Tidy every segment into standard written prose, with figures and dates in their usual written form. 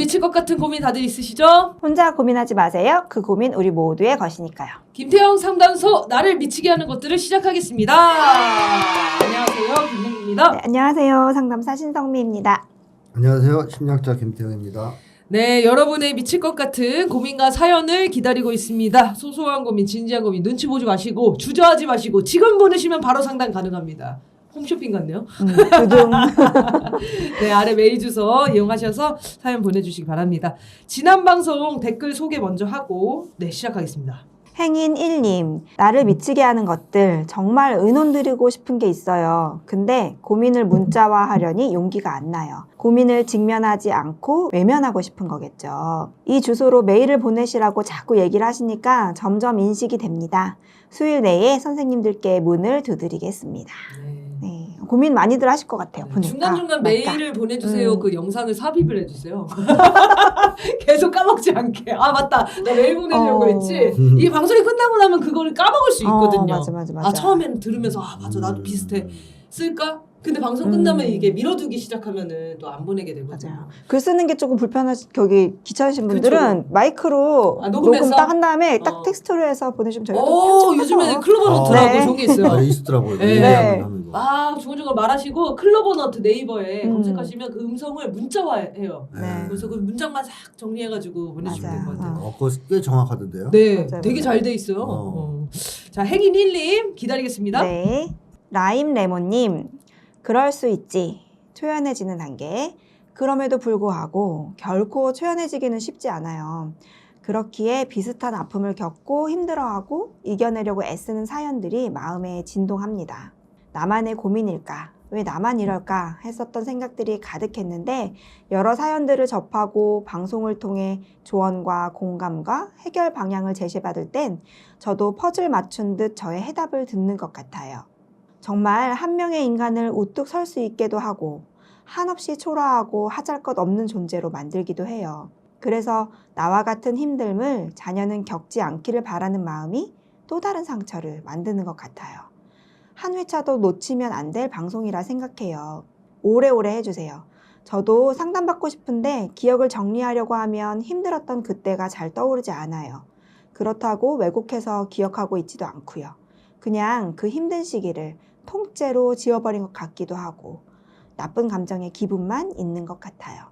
미칠 것 같은 고민 다들 있으시죠? 혼자 고민하지 마세요. 그 고민 우리 모두의 것이니까요. 김태형 상담소 나를 미치게 하는 것들을 시작하겠습니다. 안녕하세요, 김민기입니다. 네, 안녕하세요. 상담사 신성미입니다. 안녕하세요. 심리학자 김태형입니다. 네, 여러분의 미칠 것 같은 고민과 사연을 기다리고 있습니다. 소소한 고민, 진지한 고민 눈치 보지 마시고 주저하지 마시고 지금 보내시면 바로 상담 가능합니다. 홈쇼핑 같네요. 두둥. 네, 아래 메일 주소 이용하셔서 사연 보내주시기 바랍니다. 지난 방송 댓글 소개 먼저 하고 시작하겠습니다. 행인 1님, 나를 미치게 하는 것들 정말 의논 드리고 싶은 게 있어요. 근데 고민을 문자화하려니 용기가 안 나요. 고민을 직면하지 않고 외면하고 싶은 거겠죠. 이 주소로 메일을 보내시라고 자꾸 얘기를 하시니까 점점 인식이 됩니다. 수요일 내에 선생님들께 문을 두드리겠습니다. 네, 고민 많이들 하실 것 같아요. 보니까. 중간중간 맞다. 메일을 보내주세요. 그 영상을 삽입을 해주세요. 계속 까먹지 않게. 아 맞다. 나 메일 보내려고 했지. 이 방송이 끝나고 나면 그거를 까먹을 수 있거든요. 맞아. 아 처음에는 들으면서 아 맞아 나도 비슷해. 쓸까? 근데 방송 끝나면 이게 밀어두기 시작하면은 또 안 보내게 되거든요. 맞아요. 글 쓰는 게 조금 귀찮으신 분들은 그쵸. 마이크로 녹음해서? 녹음 딱 한 다음에 딱 텍스트로 해서 보내주면 저희가 또 오 편집해서. 요즘에는 클로버노트라고 네. 저게 있어요. 아, 있더라고요. 네. 얘기하면 하는 거. 아 중간중간 말하시고 클로버너트 네이버에 음. 검색하시면 그 음성을 문자화해요. 네. 그래서 그 문장만 싹 정리해가지고 보내주시면 될 것 맞아요. 같아요. 그거 꽤 정확하던데요? 네, 맞아요, 되게 맞아요. 잘 돼 있어요. 자, 행인 1님 기다리겠습니다. 네. 라임레몬님, 그럴 수 있지. 초연해지는 단계. 그럼에도 불구하고 결코 초연해지기는 쉽지 않아요. 그렇기에 비슷한 아픔을 겪고 힘들어하고 이겨내려고 애쓰는 사연들이 마음에 진동합니다. 나만의 고민일까? 왜 나만 이럴까? 했었던 생각들이 가득했는데 여러 사연들을 접하고 방송을 통해 조언과 공감과 해결 방향을 제시받을 땐 저도 퍼즐 맞춘 듯 저의 해답을 듣는 것 같아요. 정말 한 명의 인간을 우뚝 설 수 있게도 하고 한없이 초라하고 하잘것없는 존재로 만들기도 해요. 그래서 나와 같은 힘듦을 자녀는 겪지 않기를 바라는 마음이 또 다른 상처를 만드는 것 같아요. 한 회차도 놓치면 안 될 방송이라 생각해요. 오래오래 해주세요. 저도 상담받고 싶은데 기억을 정리하려고 하면 힘들었던 그때가 잘 떠오르지 않아요. 그렇다고 왜곡해서 기억하고 있지도 않고요. 그냥 그 힘든 시기를 통째로 지워버린 것 같기도 하고 나쁜 감정의 기분만 있는 것 같아요.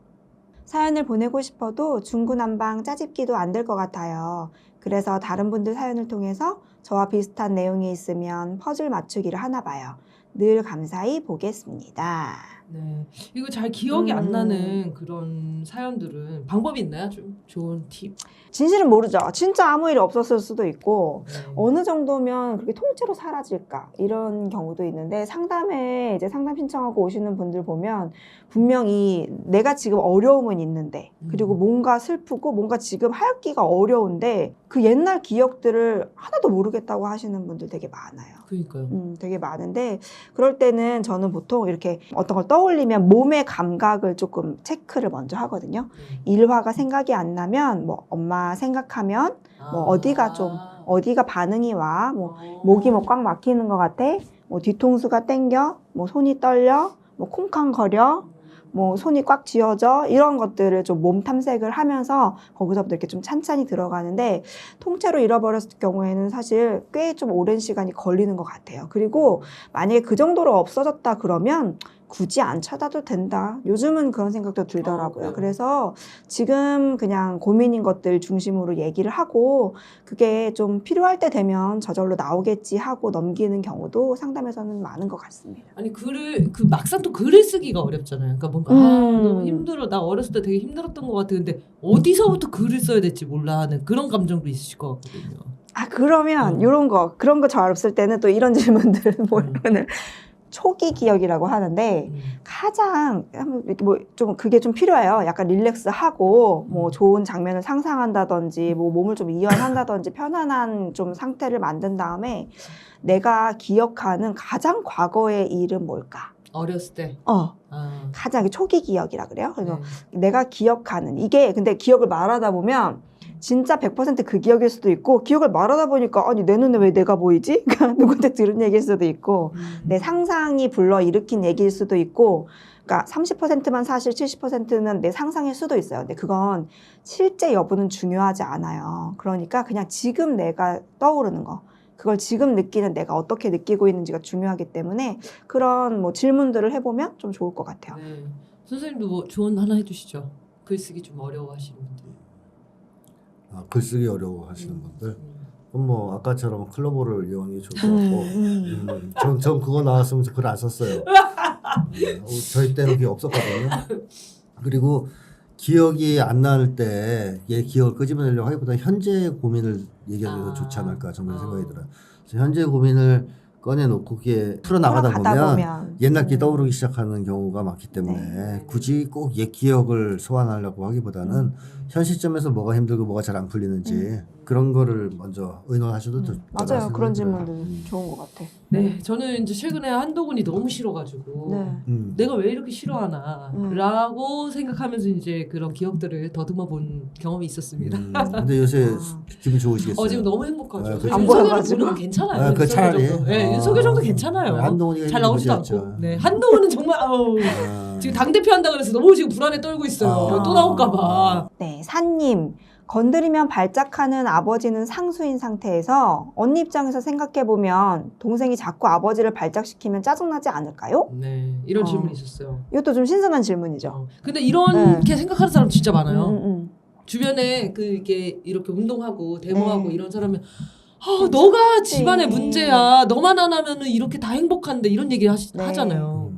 사연을 보내고 싶어도 중구난방 짜집기도 안 될 것 같아요. 그래서 다른 분들 사연을 통해서 저와 비슷한 내용이 있으면 퍼즐 맞추기를 하나 봐요. 늘 감사히 보겠습니다. 네, 이거 잘 기억이 안 나는 그런 사연들은 방법이 있나요? 좀 좋은 팁. 진실은 모르죠. 진짜 아무 일이 없었을 수도 있고 네. 어느 정도면 그렇게 통째로 사라질까 이런 경우도 있는데 상담에 이제 상담 신청하고 오시는 분들 보면 분명히 내가 지금 어려움은 있는데 그리고 뭔가 슬프고 뭔가 지금 하기가 어려운데 그 옛날 기억들을 하나도 모르겠다고 하시는 분들 되게 많아요. 그러니까요. 되게 많은데 그럴 때는 저는 보통 이렇게 어떤 걸 떠올리면 몸의 감각을 조금 체크를 먼저 하거든요. 일화가 생각이 안 나면 뭐 엄마 생각하면 뭐 어디가 반응이 와, 뭐 목이 뭐 꽉 막히는 것 같아, 뭐 뒤통수가 땡겨, 뭐 손이 떨려, 뭐 콩쾅거려, 뭐 손이 꽉 쥐어져 이런 것들을 좀 몸 탐색을 하면서 거기서부터 이렇게 좀 찬찬히 들어가는데 통째로 잃어버렸을 경우에는 사실 꽤 좀 오랜 시간이 걸리는 것 같아요. 그리고 만약에 그 정도로 없어졌다 그러면 굳이 안 찾아도 된다. 요즘은 그런 생각도 들더라고요. 그래서 지금 그냥 고민인 것들 중심으로 얘기를 하고 그게 좀 필요할 때 되면 저절로 나오겠지 하고 넘기는 경우도 상담에서는 많은 것 같습니다. 아니 막상 또 글을 쓰기가 어렵잖아요. 그러니까 뭔가 너무 힘들어. 나 어렸을 때 되게 힘들었던 것 같아. 근데 어디서부터 글을 써야 될지 몰라 하는 그런 감정도 있으실 것 같거든요. 아 그러면 그런 거 잘 없을 때는 또 이런 질문들을 보면은 초기 기억이라고 하는데 가장 뭐 좀 그게 좀 필요해요. 약간 릴렉스하고 뭐 좋은 장면을 상상한다든지 뭐 몸을 좀 이완한다든지 편안한 좀 상태를 만든 다음에 내가 기억하는 가장 과거의 일은 뭘까? 어렸을 때. 가장 초기 기억이라 그래요. 그래서 내가 기억하는 이게 근데 기억을 말하다 보면 진짜 100% 기억일 수도 있고 기억을 말하다 보니까 아니 내 눈에 왜 내가 보이지? 그러니까 누구한테 들은 얘기일 수도 있고 내 상상이 불러일으킨 얘기일 수도 있고 그러니까 30%만 사실 70%는 내 상상일 수도 있어요. 근데 그건 실제 여부는 중요하지 않아요. 그러니까 그냥 지금 내가 떠오르는 거, 그걸 지금 느끼는 내가 어떻게 느끼고 있는지가 중요하기 때문에 그런 뭐 질문들을 해보면 좀 좋을 것 같아요. 네. 선생님도 뭐 조언 하나 해주시죠. 글쓰기 좀 어려워하시는 분들. 글쓰기 어려워하시는 분들. 그럼 뭐 아까처럼 클로버를 이용하는 게 좋을 것 같고, 전 그거 나왔으면 글 안 썼어요. 저희 때는 그게 없었거든요. 그리고 기억이 안 날 때 얘 기억을 끄집어내려고 하기보다 현재 고민을 얘기하는 게 더 좋지 않을까 저는 생각이 들어요. 그래서 현재 고민을 꺼내놓고 그게 풀어나가다 보면 옛날 게 떠오르기 시작하는 경우가 많기 때문에 굳이 꼭 옛 기억을 소환하려고 하기보다는 현 시점에서 뭐가 힘들고 뭐가 잘 안 풀리는지 그런 거를 먼저 의논하셔도 맞아요. 그런 질문들 좋은 것 같아. 네, 저는 이제 최근에 한도군이 너무 싫어가지고 내가 왜 이렇게 싫어하나 라고 생각하면서 이제 그런 기억들을 더듬어 본 경험이 있었습니다. 근데 요새 기분 좋으시겠어요? 지금 너무 행복하죠. 네, 안 보여가지고. 보는 건 괜찮아요. 그 차라리. 정도. 네, 윤석열 정도 괜찮아요. 한동훈이가 잘 나오지도 문제였죠. 않고. 네, 한동훈은 정말 지금 당대표 한다 그래서 너무 지금 불안에 떨고 있어요. 또 나올까봐. 네, 산님. 건드리면 발작하는 아버지는 상수인 상태에서 언니 입장에서 생각해보면 동생이 자꾸 아버지를 발작시키면 짜증나지 않을까요? 네, 이런 질문이 있었어요. 이것도 좀 신선한 질문이죠. 근데 이렇게 생각하는 사람 진짜 많아요. 주변에 이렇게 운동하고 데모하고 이런 사람은 너가 집안의 문제야. 너만 안 하면은 이렇게 다 행복한데 이런 얘기 하잖아요.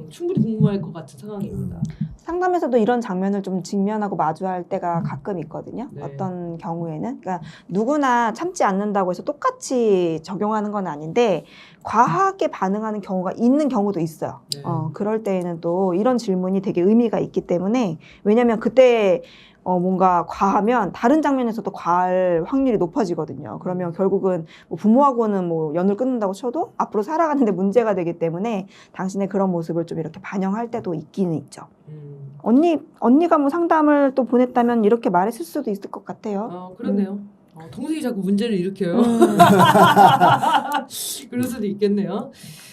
충분히 궁금할 것 같은 상황입니다. 상담에서도 이런 장면을 좀 직면하고 마주할 때가 가끔 있거든요. 네. 어떤 경우에는. 그러니까 누구나 참지 않는다고 해서 똑같이 적용하는 건 아닌데 과하게 반응하는 경우가 있는 경우도 있어요. 네. 그럴 때에는 또 이런 질문이 되게 의미가 있기 때문에 왜냐면 그때 뭔가 과하면 다른 장면에서도 과할 확률이 높아지거든요. 그러면 결국은 뭐 부모하고는 뭐 연을 끊는다고 쳐도 앞으로 살아가는데 문제가 되기 때문에 당신의 그런 모습을 좀 이렇게 반영할 때도 있기는 있죠. 언니가 뭐 상담을 또 보냈다면 이렇게 말했을 수도 있을 것 같아요. 그렇네요. 동생이 자꾸 문제를 일으켜요. 그럴 수도 있겠네요.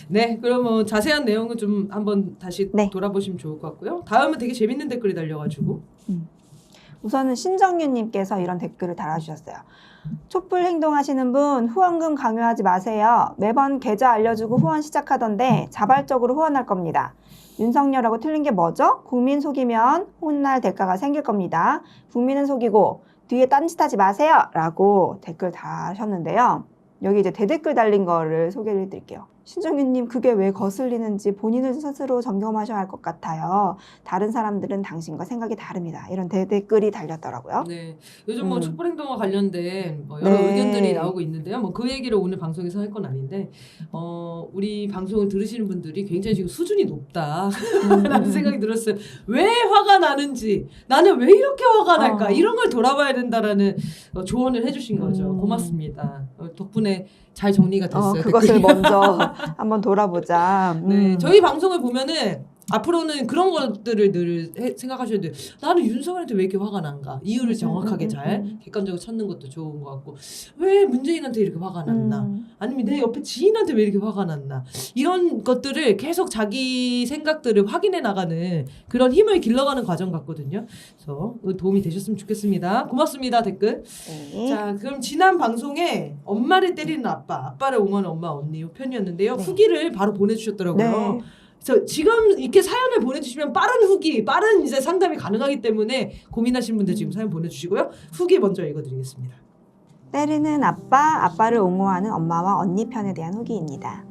네, 그럼 뭐 자세한 내용은 좀 한번 다시 돌아보시면 좋을 것 같고요. 다음은 되게 재밌는 댓글이 달려가지고. 우선은 신정윤님께서 이런 댓글을 달아주셨어요. 촛불 행동하시는 분 후원금 강요하지 마세요. 매번 계좌 알려주고 후원 시작하던데 자발적으로 후원할 겁니다. 윤석열하고 틀린 게 뭐죠? 국민 속이면 혼날 대가가 생길 겁니다. 국민은 속이고 뒤에 딴짓하지 마세요. 라고 댓글 다셨는데요. 여기 이제 대댓글 달린 거를 소개를 해드릴게요. 신정윤님 그게 왜 거슬리는지 본인을 스스로 점검하셔야 할 것 같아요. 다른 사람들은 당신과 생각이 다릅니다. 이런 대댓글이 달렸더라고요. 네, 요즘 뭐 촛불행동과 관련된 여러 의견들이 나오고 있는데요. 뭐 그 얘기를 오늘 방송에서 할 건 아닌데 우리 방송을 들으시는 분들이 굉장히 지금 수준이 높다라는 생각이 들었어요. 왜 화가 나는지 나는 왜 이렇게 화가 날까 이런 걸 돌아봐야 된다라는 조언을 해주신 거죠. 고맙습니다. 덕분에 잘 정리가 됐어요. 그것을 먼저 한번 돌아보자. 네, 저희 방송을 보면은 앞으로는 그런 것들을 늘 생각하셔야 돼요. 나는 윤석열한테 왜 이렇게 화가 난가? 이유를 정확하게 잘 객관적으로 찾는 것도 좋은 것 같고 왜 문재인한테 이렇게 화가 났나? 아니면 내 옆에 지인한테 왜 이렇게 화가 났나? 이런 것들을 계속 자기 생각들을 확인해 나가는 그런 힘을 길러가는 과정 같거든요. 그래서 도움이 되셨으면 좋겠습니다. 고맙습니다. 댓글. 네. 자, 그럼 지난 방송에 엄마를 때리는 아빠, 아빠를 옹호하는 엄마, 언니 편이었는데요. 후기를 바로 보내주셨더라고요. 네. 그래서 지금 이렇게 사연을 보내주시면 빠른 후기, 빠른 이제 상담이 가능하기 때문에 고민하시는 분들 지금 사연 보내주시고요. 후기 먼저 읽어드리겠습니다. 때리는 아빠, 아빠를 옹호하는 엄마와 언니 편에 대한 후기입니다.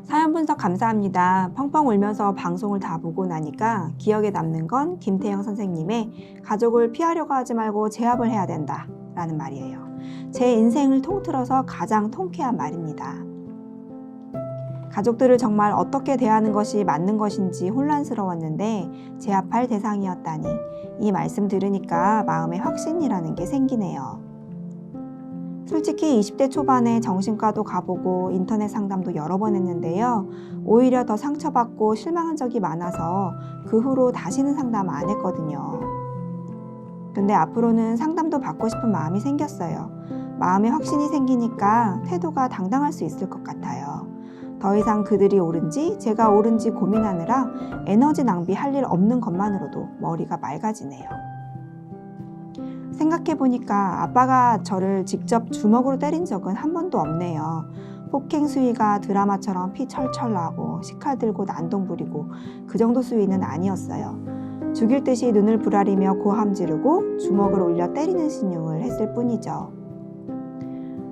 사연 분석 감사합니다. 펑펑 울면서 방송을 다 보고 나니까 기억에 남는 건 김태형 선생님의 가족을 피하려고 하지 말고 제압을 해야 된다 라는 말이에요. 제 인생을 통틀어서 가장 통쾌한 말입니다. 가족들을 정말 어떻게 대하는 것이 맞는 것인지 혼란스러웠는데 제압할 대상이었다니 이 말씀 들으니까 마음에 확신이라는 게 생기네요. 솔직히 20대 초반에 정신과도 가보고 인터넷 상담도 여러 번 했는데요. 오히려 더 상처받고 실망한 적이 많아서 그 후로 다시는 상담 안 했거든요. 근데 앞으로는 상담도 받고 싶은 마음이 생겼어요. 마음에 확신이 생기니까 태도가 당당할 수 있을 것 같아요. 더 이상 그들이 옳은지 제가 옳은지 고민하느라 에너지 낭비할 일 없는 것만으로도 머리가 맑아지네요. 생각해보니까 아빠가 저를 직접 주먹으로 때린 적은 한 번도 없네요. 폭행 수위가 드라마처럼 피 철철 나고 식칼 들고 난동 부리고 그 정도 수위는 아니었어요. 죽일 듯이 눈을 부라리며 고함 지르고 주먹을 올려 때리는 신용을 했을 뿐이죠.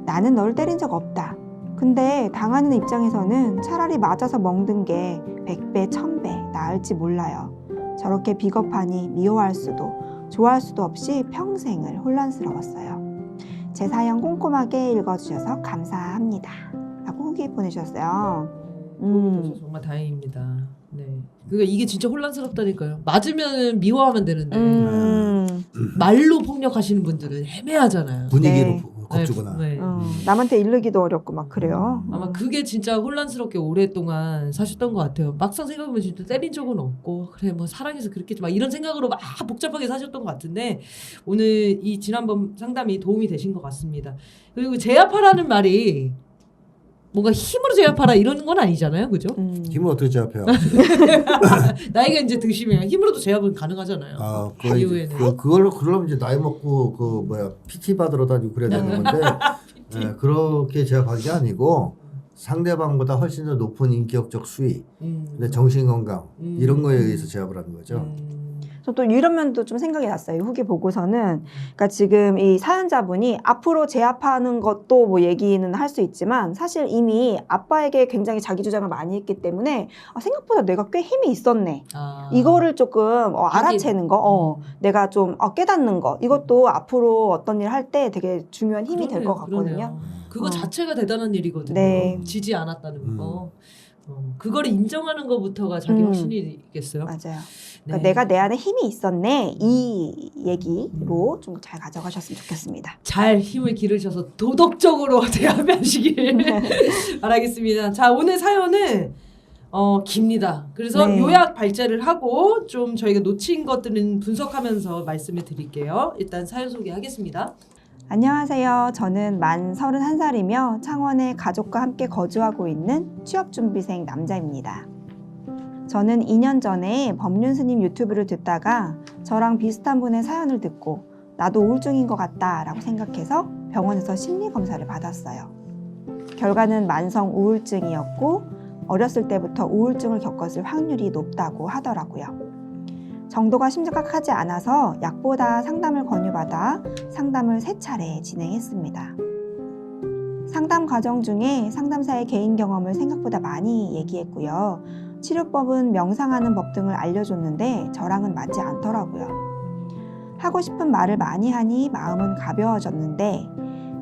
나는 널 때린 적 없다. 근데 당하는 입장에서는 차라리 맞아서 멍든 게 100배, 1000배 나을지 몰라요. 저렇게 비겁하니 미워할 수도 좋아할 수도 없이 평생을 혼란스러웠어요. 제 사연 꼼꼼하게 읽어주셔서 감사합니다. 라고 후기 보내주셨어요. 그래서 정말 다행입니다. 네. 그러니까 이게 진짜 혼란스럽다니까요. 맞으면 미워하면 되는데 말로 폭력하시는 분들은 애매하잖아요. 분위기로 네. 겁주거나. 네. 남한테 이르기도 어렵고 막 그래요. 아마 그게 진짜 혼란스럽게 오랫동안 사셨던 것 같아요. 막상 생각해보면 진짜 때린 적은 없고 그래 뭐 사랑해서 그렇겠지 막 이런 생각으로 막 복잡하게 사셨던 것 같은데 오늘 이 지난번 상담이 도움이 되신 것 같습니다. 그리고 제압하라는 말이 뭔가 힘으로 제압하라 이런 건 아니잖아요, 그죠? 힘을 어떻게 제압해요? 나이가 이제 드시면 힘으로도 제압은 가능하잖아요. 이후에는. 그걸로 그러면 이제 나이 먹고 그 뭐야 PT 받으러 다니고 그래야 되는 건데 그렇게 제압하는 게 아니고 상대방보다 훨씬 더 높은 인격적 수위, 근데 정신 건강 이런 거에 의해서 제압을 하는 거죠. 저 또 이런 면도 좀 생각이 났어요. 후기 보고서는. 그러니까 지금 이 사연자분이 앞으로 제압하는 것도 뭐 얘기는 할 수 있지만 사실 이미 아빠에게 굉장히 자기 주장을 많이 했기 때문에 생각보다 내가 꽤 힘이 있었네. 이거를 조금 알아채는 거, 내가 좀 깨닫는 거 이것도 앞으로 어떤 일 할 때 되게 중요한 힘이 될 것 같거든요. 그러네요. 그거 자체가 대단한 일이거든요. 네. 지지 않았다는 거. 그거를 인정하는 것부터가 자기 확신이겠어요. 맞아요. 네. 그러니까 내가 내 안에 힘이 있었네 이 얘기로 좀 잘 가져가셨으면 좋겠습니다. 잘 힘을 기르셔서 도덕적으로 대합하시길 바라겠습니다. 자, 오늘 사연은 깁니다. 그래서 네. 요약 발제를 하고 좀 저희가 놓친 것들은 분석하면서 말씀을 드릴게요. 일단 사연 소개하겠습니다. 안녕하세요. 저는 만 31살이며 창원에 가족과 함께 거주하고 있는 취업준비생 남자입니다. 저는 2년 전에 법륜스님 유튜브를 듣다가 저랑 비슷한 분의 사연을 듣고 나도 우울증인 것 같다라고 생각해서 병원에서 심리검사를 받았어요. 결과는 만성 우울증이었고 어렸을 때부터 우울증을 겪었을 확률이 높다고 하더라고요. 정도가 심각하지 않아서 약보다 상담을 권유받아 상담을 3차례 진행했습니다. 상담 과정 중에 상담사의 개인 경험을 생각보다 많이 얘기했고요. 치료법은 명상하는 법 등을 알려줬는데 저랑은 맞지 않더라고요. 하고 싶은 말을 많이 하니 마음은 가벼워졌는데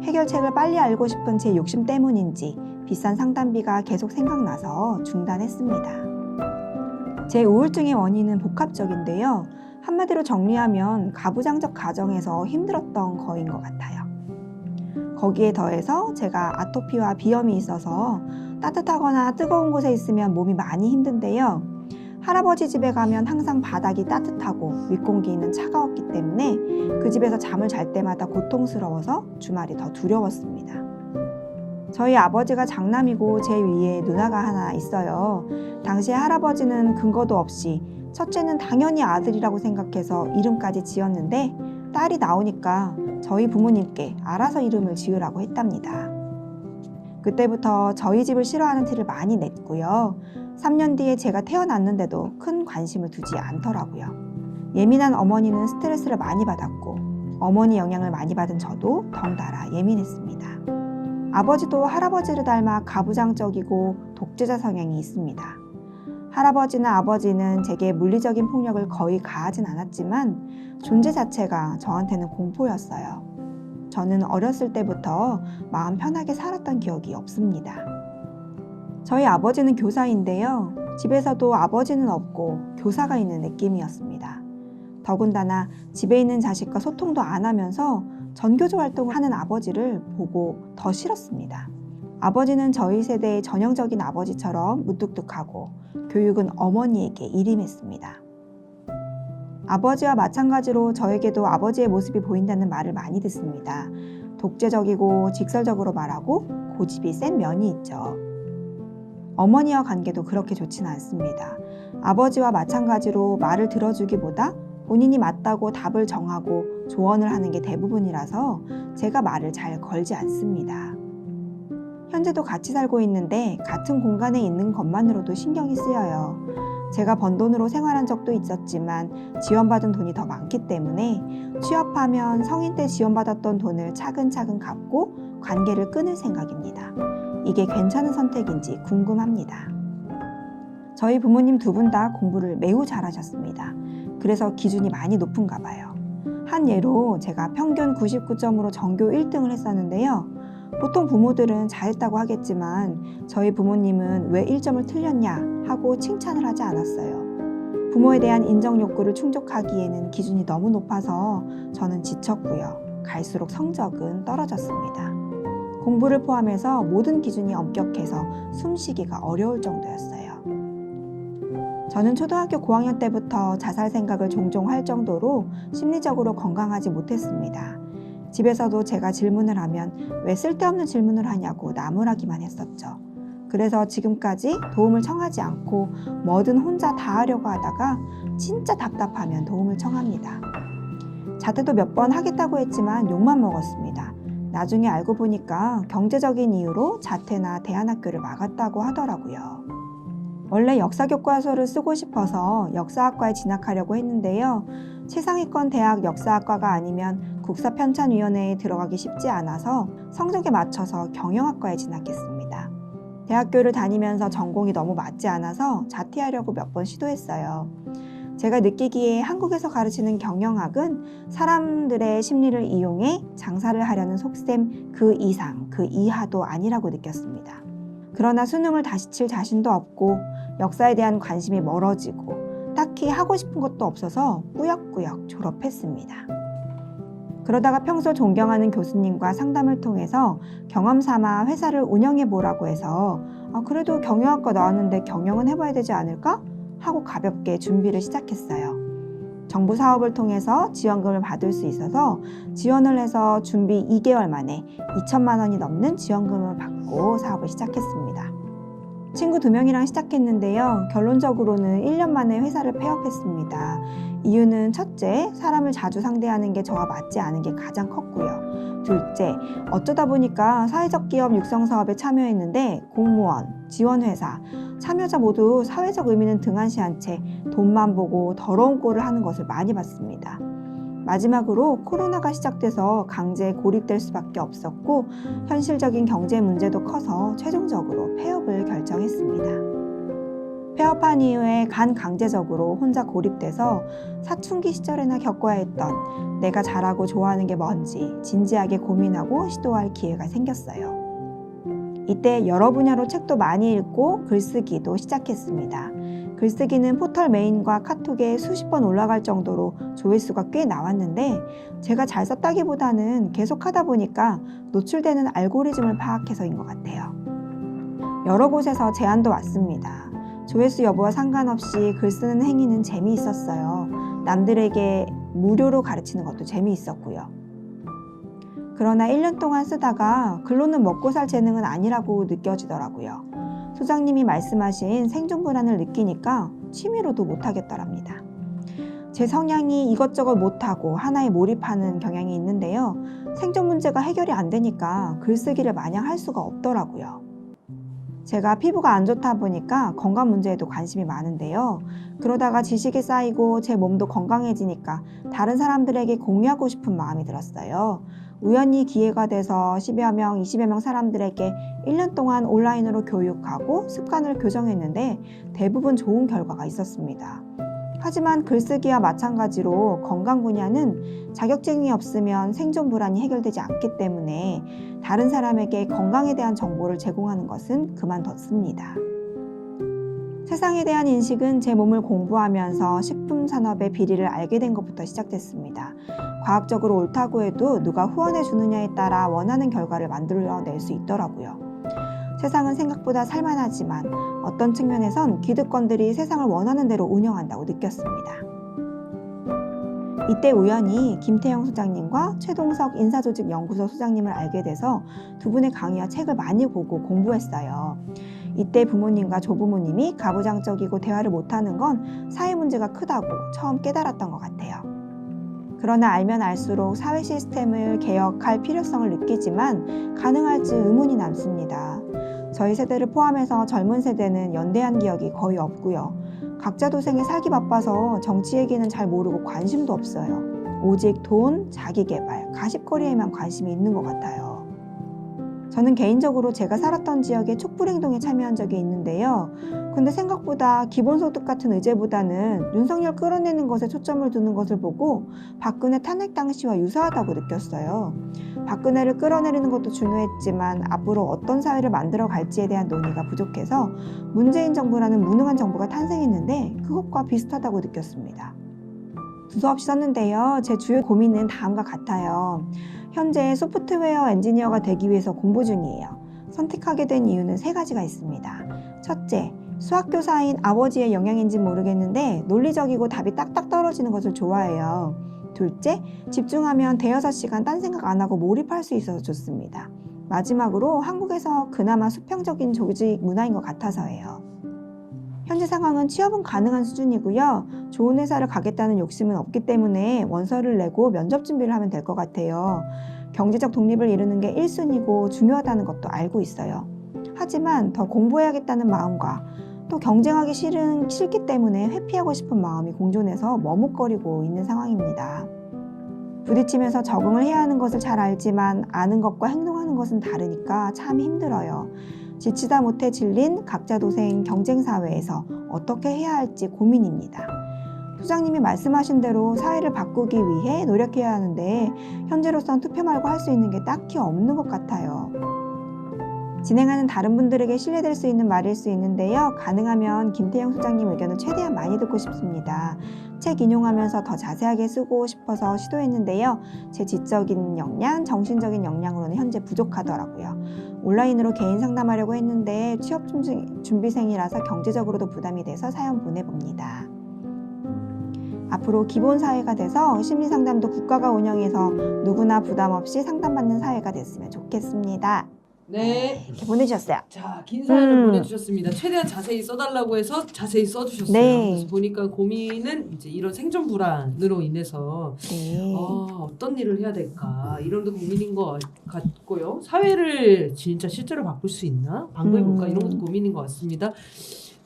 해결책을 빨리 알고 싶은 제 욕심 때문인지 비싼 상담비가 계속 생각나서 중단했습니다. 제 우울증의 원인은 복합적인데요. 한마디로 정리하면 가부장적 가정에서 힘들었던 거인 것 같아요. 거기에 더해서 제가 아토피와 비염이 있어서 따뜻하거나 뜨거운 곳에 있으면 몸이 많이 힘든데요. 할아버지 집에 가면 항상 바닥이 따뜻하고 윗공기는 차가웠기 때문에 그 집에서 잠을 잘 때마다 고통스러워서 주말이 더 두려웠습니다. 저희 아버지가 장남이고 제 위에 누나가 하나 있어요. 당시에 할아버지는 근거도 없이 첫째는 당연히 아들이라고 생각해서 이름까지 지었는데 딸이 나오니까 저희 부모님께 알아서 이름을 지으라고 했답니다. 그때부터 저희 집을 싫어하는 티를 많이 냈고요. 3년 뒤에 제가 태어났는데도 큰 관심을 두지 않더라고요. 예민한 어머니는 스트레스를 많이 받았고 어머니 영향을 많이 받은 저도 덩달아 예민했습니다. 아버지도 할아버지를 닮아 가부장적이고 독재자 성향이 있습니다. 할아버지나 아버지는 제게 물리적인 폭력을 거의 가하진 않았지만 존재 자체가 저한테는 공포였어요. 저는 어렸을 때부터 마음 편하게 살았던 기억이 없습니다. 저희 아버지는 교사인데요. 집에서도 아버지는 없고 교사가 있는 느낌이었습니다. 더군다나 집에 있는 자식과 소통도 안 하면서 전교조 활동을 하는 아버지를 보고 더 싫었습니다. 아버지는 저희 세대의 전형적인 아버지처럼 무뚝뚝하고 교육은 어머니에게 일임했습니다. 아버지와 마찬가지로 저에게도 아버지의 모습이 보인다는 말을 많이 듣습니다. 독재적이고 직설적으로 말하고 고집이 센 면이 있죠. 어머니와 관계도 그렇게 좋지는 않습니다. 아버지와 마찬가지로 말을 들어주기보다 본인이 맞다고 답을 정하고 조언을 하는 게 대부분이라서 제가 말을 잘 걸지 않습니다. 현재도 같이 살고 있는데 같은 공간에 있는 것만으로도 신경이 쓰여요. 제가 번 돈으로 생활한 적도 있었지만 지원받은 돈이 더 많기 때문에 취업하면 성인 때 지원받았던 돈을 차근차근 갚고 관계를 끊을 생각입니다. 이게 괜찮은 선택인지 궁금합니다. 저희 부모님 두 분 다 공부를 매우 잘하셨습니다. 그래서 기준이 많이 높은가 봐요. 한 예로 제가 평균 99점으로 전교 1등을 했었는데요. 보통 부모들은 잘했다고 하겠지만 저희 부모님은 왜 1점을 틀렸냐 하고 칭찬을 하지 않았어요. 부모에 대한 인정 욕구를 충족하기에는 기준이 너무 높아서 저는 지쳤고요. 갈수록 성적은 떨어졌습니다. 공부를 포함해서 모든 기준이 엄격해서 숨쉬기가 어려울 정도였어요. 저는 초등학교 고학년 때부터 자살 생각을 종종 할 정도로 심리적으로 건강하지 못했습니다. 집에서도 제가 질문을 하면 왜 쓸데없는 질문을 하냐고 나무라기만 했었죠. 그래서 지금까지 도움을 청하지 않고 뭐든 혼자 다 하려고 하다가 진짜 답답하면 도움을 청합니다. 자퇴도 몇 번 하겠다고 했지만 욕만 먹었습니다. 나중에 알고 보니까 경제적인 이유로 자퇴나 대안학교를 막았다고 하더라고요. 원래 역사교과서를 쓰고 싶어서 역사학과에 진학하려고 했는데요. 최상위권 대학 역사학과가 아니면 국사편찬위원회에 들어가기 쉽지 않아서 성적에 맞춰서 경영학과에 진학했습니다. 대학교를 다니면서 전공이 너무 맞지 않아서 자퇴하려고 몇 번 시도했어요. 제가 느끼기에 한국에서 가르치는 경영학은 사람들의 심리를 이용해 장사를 하려는 속셈 그 이상, 그 이하도 아니라고 느꼈습니다. 그러나 수능을 다시 칠 자신도 없고 역사에 대한 관심이 멀어지고 딱히 하고 싶은 것도 없어서 꾸역꾸역 졸업했습니다. 그러다가 평소 존경하는 교수님과 상담을 통해서 경험 삼아 회사를 운영해 보라고 해서 그래도 경영학과 나왔는데 경영은 해봐야 되지 않을까? 하고 가볍게 준비를 시작했어요. 정부 사업을 통해서 지원금을 받을 수 있어서 지원을 해서 준비 2개월 만에 2천만 원이 넘는 지원금을 받고 사업을 시작했습니다. 친구 2명이랑 시작했는데요. 결론적으로는 1년 만에 회사를 폐업했습니다. 이유는 첫째, 사람을 자주 상대하는 게 저와 맞지 않은 게 가장 컸고요. 둘째, 어쩌다 보니까 사회적 기업 육성 사업에 참여했는데 공무원, 지원회사, 참여자 모두 사회적 의미는 등한시한 채 돈만 보고 더러운 꼴을 하는 것을 많이 봤습니다. 마지막으로 코로나가 시작돼서 강제 고립될 수밖에 없었고 현실적인 경제 문제도 커서 최종적으로 폐업을 결정했습니다. 폐업한 이후에 강제적으로 혼자 고립돼서 사춘기 시절에나 겪어야 했던 내가 잘하고 좋아하는 게 뭔지 진지하게 고민하고 시도할 기회가 생겼어요. 이때 여러 분야로 책도 많이 읽고 글쓰기도 시작했습니다. 글쓰기는 포털 메인과 카톡에 수십 번 올라갈 정도로 조회수가 꽤 나왔는데 제가 잘 썼다기보다는 계속 하다 보니까 노출되는 알고리즘을 파악해서인 것 같아요. 여러 곳에서 제안도 왔습니다. 조회수 여부와 상관없이 글 쓰는 행위는 재미있었어요. 남들에게 무료로 가르치는 것도 재미있었고요. 그러나 1년 동안 쓰다가 글로는 먹고 살 재능은 아니라고 느껴지더라고요. 소장님이 말씀하신 생존 불안을 느끼니까 취미로도 못하겠더랍니다. 제 성향이 이것저것 못하고 하나에 몰입하는 경향이 있는데요. 생존 문제가 해결이 안 되니까 글쓰기를 마냥 할 수가 없더라고요. 제가 피부가 안 좋다 보니까 건강 문제에도 관심이 많은데요. 그러다가 지식이 쌓이고 제 몸도 건강해지니까 다른 사람들에게 공유하고 싶은 마음이 들었어요. 우연히 기회가 돼서 10여 명, 20여 명 사람들에게 1년 동안 온라인으로 교육하고 습관을 교정했는데 대부분 좋은 결과가 있었습니다. 하지만 글쓰기와 마찬가지로 건강 분야는 자격증이 없으면 생존 불안이 해결되지 않기 때문에 다른 사람에게 건강에 대한 정보를 제공하는 것은 그만뒀습니다. 세상에 대한 인식은 제 몸을 공부하면서 식품 산업의 비리를 알게 된 것부터 시작됐습니다. 과학적으로 옳다고 해도 누가 후원해 주느냐에 따라 원하는 결과를 만들어낼 수 있더라고요. 세상은 생각보다 살만하지만 어떤 측면에선 기득권들이 세상을 원하는 대로 운영한다고 느꼈습니다. 이때 우연히 김태형 소장님과 최동석 인사조직연구소 소장님을 알게 돼서 두 분의 강의와 책을 많이 보고 공부했어요. 이때 부모님과 조부모님이 가부장적이고 대화를 못하는 건 사회 문제가 크다고 처음 깨달았던 것 같아요. 그러나 알면 알수록 사회 시스템을 개혁할 필요성을 느끼지만 가능할지 의문이 남습니다. 저희 세대를 포함해서 젊은 세대는 연대한 기억이 거의 없고요. 각자 도생에 살기 바빠서 정치 얘기는 잘 모르고 관심도 없어요. 오직 돈, 자기개발, 가십거리에만 관심이 있는 것 같아요. 저는 개인적으로 제가 살았던 지역에 촛불행동에 참여한 적이 있는데요. 근데 생각보다 기본소득 같은 의제보다는 윤석열 끌어내는 것에 초점을 두는 것을 보고 박근혜 탄핵 당시와 유사하다고 느꼈어요. 박근혜를 끌어내리는 것도 중요했지만 앞으로 어떤 사회를 만들어 갈지에 대한 논의가 부족해서 문재인 정부라는 무능한 정부가 탄생했는데 그것과 비슷하다고 느꼈습니다. 두서없이 썼는데요. 제 주요 고민은 다음과 같아요. 현재 소프트웨어 엔지니어가 되기 위해서 공부 중이에요. 선택하게 된 이유는 3가지가 있습니다. 첫째, 수학교사인 아버지의 영향인지 모르겠는데 논리적이고 답이 딱딱 떨어지는 것을 좋아해요. 둘째, 집중하면 대여섯 시간 딴 생각 안 하고 몰입할 수 있어서 좋습니다. 마지막으로 한국에서 그나마 수평적인 조직 문화인 것 같아서예요. 현재 상황은 취업은 가능한 수준이고요. 좋은 회사를 가겠다는 욕심은 없기 때문에 원서를 내고 면접 준비를 하면 될 것 같아요. 경제적 독립을 이루는 게 1순위고 중요하다는 것도 알고 있어요. 하지만 더 공부해야겠다는 마음과 또 경쟁하기 싫기 때문에 회피하고 싶은 마음이 공존해서 머뭇거리고 있는 상황입니다. 부딪히면서 적응을 해야 하는 것을 잘 알지만 아는 것과 행동하는 것은 다르니까 참 힘들어요. 지치다 못해 질린 각자 도생 경쟁사회에서 어떻게 해야 할지 고민입니다. 소장님이 말씀하신 대로 사회를 바꾸기 위해 노력해야 하는데 현재로선 투표 말고 할 수 있는 게 딱히 없는 것 같아요. 진행하는 다른 분들에게 신뢰될 수 있는 말일 수 있는데요. 가능하면 김태형 소장님 의견을 최대한 많이 듣고 싶습니다. 책 인용하면서 더 자세하게 쓰고 싶어서 시도했는데요. 제 지적인 역량, 정신적인 역량으로는 현재 부족하더라고요. 온라인으로 개인 상담하려고 했는데 취업 준비생이라서 경제적으로도 부담이 돼서 사연 보내봅니다. 앞으로 기본 사회가 돼서 심리상담도 국가가 운영해서 누구나 부담 없이 상담받는 사회가 됐으면 좋겠습니다. 네. 이렇게 보내주셨어요. 자, 긴 사연을 보내주셨습니다. 최대한 자세히 써달라고 해서 자세히 써주셨어요. 네. 그래서 보니까 고민은 이제 이런 생존 불안으로 인해서 네. 어떤 일을 해야 될까 이런 게 고민인 것 같고요. 사회를 진짜 실제로 바꿀 수 있나? 방법이 뭘까? 이런 것도 고민인 것 같습니다.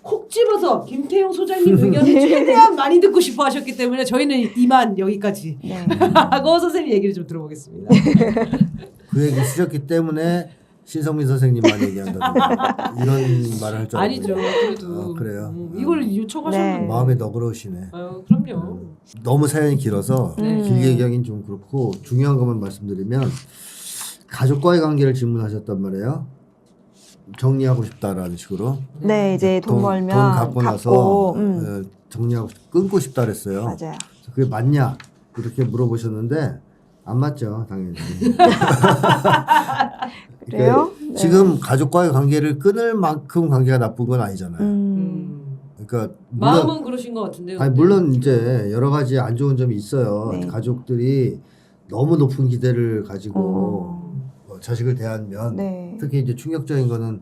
콕 집어서 김태형 소장님 의견을 최대한 많이 듣고 싶어 하셨기 때문에 저희는 이만 여기까지 네. 하고 선생님 얘기를 좀 들어보겠습니다. 그 얘기 쓰셨기 때문에 신성민 선생님만 얘기한다든가 이런 말을 할 줄 알았는데. 아니죠. 그래도 그래요? 이걸 요청하셨는데 네. 마음이 너그러우시네. 그럼요. 너무 사연이 길어서 네. 길게 얘기하기는 좀 그렇고 중요한 것만 말씀드리면 가족과의 관계를 질문하셨단 말이에요. 정리하고 싶다라는 식으로. 네, 이제 돈 벌면 돈 갖고 나서 정리하고 끊고 싶다 그랬어요. 맞아요. 그게 맞냐 이렇게 물어보셨는데 안 맞죠, 당연히. 그래요? 그러니까 지금 가족과의 관계를 끊을 만큼 관계가 나쁜 건 아니잖아요. 그러니까 마음은 그러신 것 같은데요. 아니 물론 이제 여러 가지 안 좋은 점이 있어요. 네. 가족들이 너무 높은 기대를 가지고 자식을 대하면 네. 특히 이제 충격적인 거는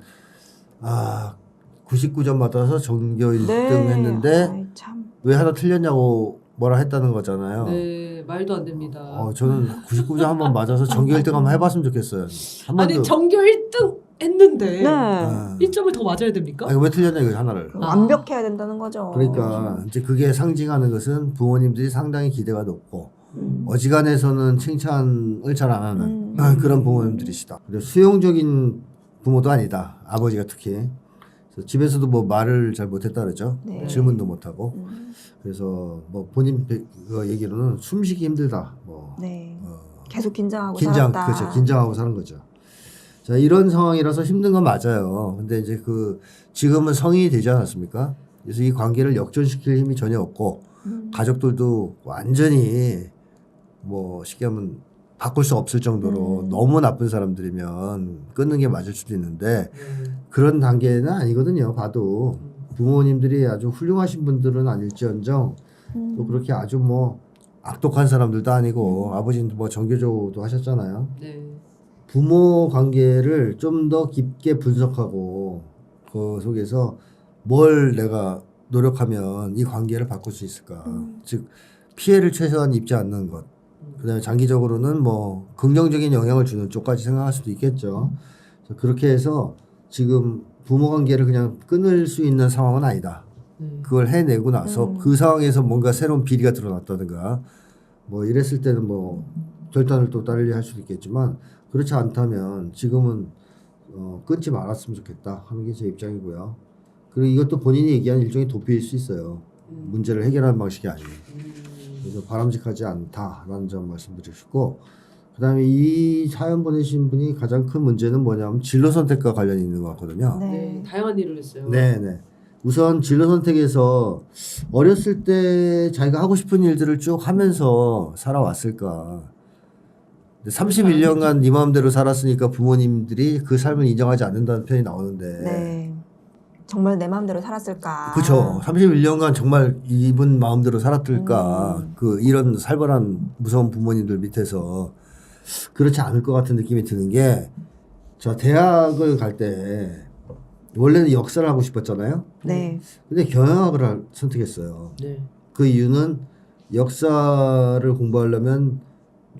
99점 받아서 전교 1등 네. 했는데 아이, 참. 왜 하나 틀렸냐고 뭐라 했다는 거잖아요. 네, 말도 안 됩니다. 저는 99점 한번 맞아서 전교 1등 한번 해봤으면 좋겠어요. 한 번도. 아니 전교 1등 했는데 네. 1점을 더 맞아야 됩니까? 아니, 왜 틀렸냐 이거 하나를. 완벽해야 된다는 거죠. 그러니까 이제 그게 상징하는 것은 부모님들이 상당히 기대가 높고 어지간해서는 칭찬을 잘 안 하는 그런 부모님들이시다. 그리고 수용적인 부모도 아니다. 아버지가 특히. 그래서 집에서도 뭐 말을 잘 못했다 그러죠. 네. 질문도 못하고. 그래서 뭐 본인 그 얘기로는 숨쉬기 힘들다. 뭐 네. 계속 긴장하고 살았다. 그렇죠. 긴장하고 사는 거죠. 자, 이런 상황이라서 힘든 건 맞아요. 근데 이제 지금은 성인이 되지 않았습니까? 그래서 이 관계를 역전시킬 힘이 전혀 없고 가족들도 완전히 뭐 쉽게 하면 바꿀 수 없을 정도로 너무 나쁜 사람들이면 끊는 게 맞을 수도 있는데 그런 단계는 아니거든요. 봐도 부모님들이 아주 훌륭하신 분들은 아닐지언정 또 그렇게 아주 뭐 악독한 사람들도 아니고 아버지는 뭐 정교조도 하셨잖아요. 네. 부모 관계를 좀 더 깊게 분석하고 그 속에서 뭘 내가 노력하면 이 관계를 바꿀 수 있을까. 즉 피해를 최소한 입지 않는 것. 그다음에 장기적으로는 뭐 긍정적인 영향을 주는 쪽까지 생각할 수도 있겠죠. 그래서 그렇게 해서 지금 부모 관계를 그냥 끊을 수 있는 상황은 아니다. 그걸 해내고 나서 그 상황에서 뭔가 새로운 비리가 드러났다든가 뭐 이랬을 때는 뭐 결단을 또 달리 할 수도 있겠지만 그렇지 않다면 지금은 끊지 말았으면 좋겠다 하는 게 제 입장이고요. 그리고 이것도 본인이 얘기한 일종의 도피일 수 있어요. 문제를 해결하는 방식이 아니에요. 그래서 바람직하지 않다라는 점 말씀드리고 싶고, 그다음에 이 사연 보내신 분이 가장 큰 문제는 뭐냐면 진로 선택과 관련이 있는 것 같거든요. 네, 다양한 일을 했어요. 네네. 우선 진로 선택에서 어렸을 때 자기가 하고 싶은 일들을 쭉 하면서 살아왔을까. 31년간 네 마음대로 살았으니까 부모님들이 그 삶을 인정하지 않는다는 표현이 나오는데. 네. 정말 내 마음대로 살았을까? 그렇죠. 31년간 정말 이분 마음대로 살았을까. 그 이런 살벌한 무서운 부모님들 밑에서 그렇지 않을 것 같은 느낌이 드는 게, 저 대학을 갈 때 원래는 역사를 하고 싶었잖아요. 네. 근데 경영학을 선택했어요. 네. 그 이유는 역사를 공부하려면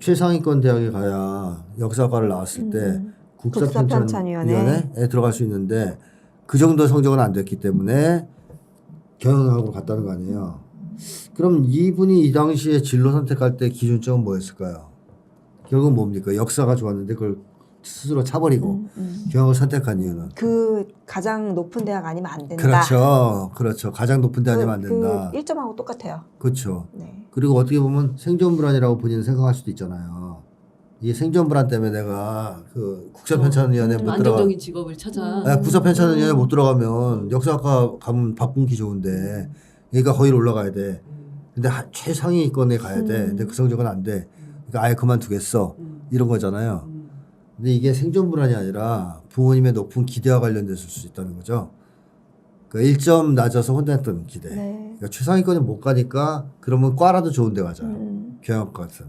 최상위권 대학에 가야 역사과를 나왔을 때 국사편찬위원회에 들어갈 수 있는데 그 정도 성적은 안 됐기 때문에 경영학으로 갔다는 거 아니에요. 그럼 이분이 이 당시에 진로 선택할 때 기준점은 뭐였을까요? 결국 뭡니까? 역사가 좋았는데 그걸 스스로 차버리고 경영을 선택한 이유는 그 가장 높은 대학 아니면 안 된다. 그렇죠. 가장 높은 대 아니면 안 된다. 그 1점하고 똑같아요. 그렇죠. 네. 그리고 어떻게 보면 생존 불안이라고 본인은 생각할 수도 있잖아요. 이게 생존 불안 때문에 내가 그 국사편찬위원회 못 들어가, 안정적인 직업을 찾아. 국사편찬위원회 못 들어가면 역사학과 가면 바쁜기 좋은데 얘가 거기로 올라가야 돼. 근데 최상위권에 가야 돼. 근데 그 성적은 안 돼. 그러니까 아예 그만두겠어. 이런 거잖아요. 근데 이게 생존 불안이 아니라 부모님의 높은 기대와 관련됐을 수 있다는 거죠. 그러니까 1점 낮아서 혼냈던 기대. 네. 그러니까 최상위권에 못 가니까 그러면 과라도 좋은 데 가자. 경영학과 같은.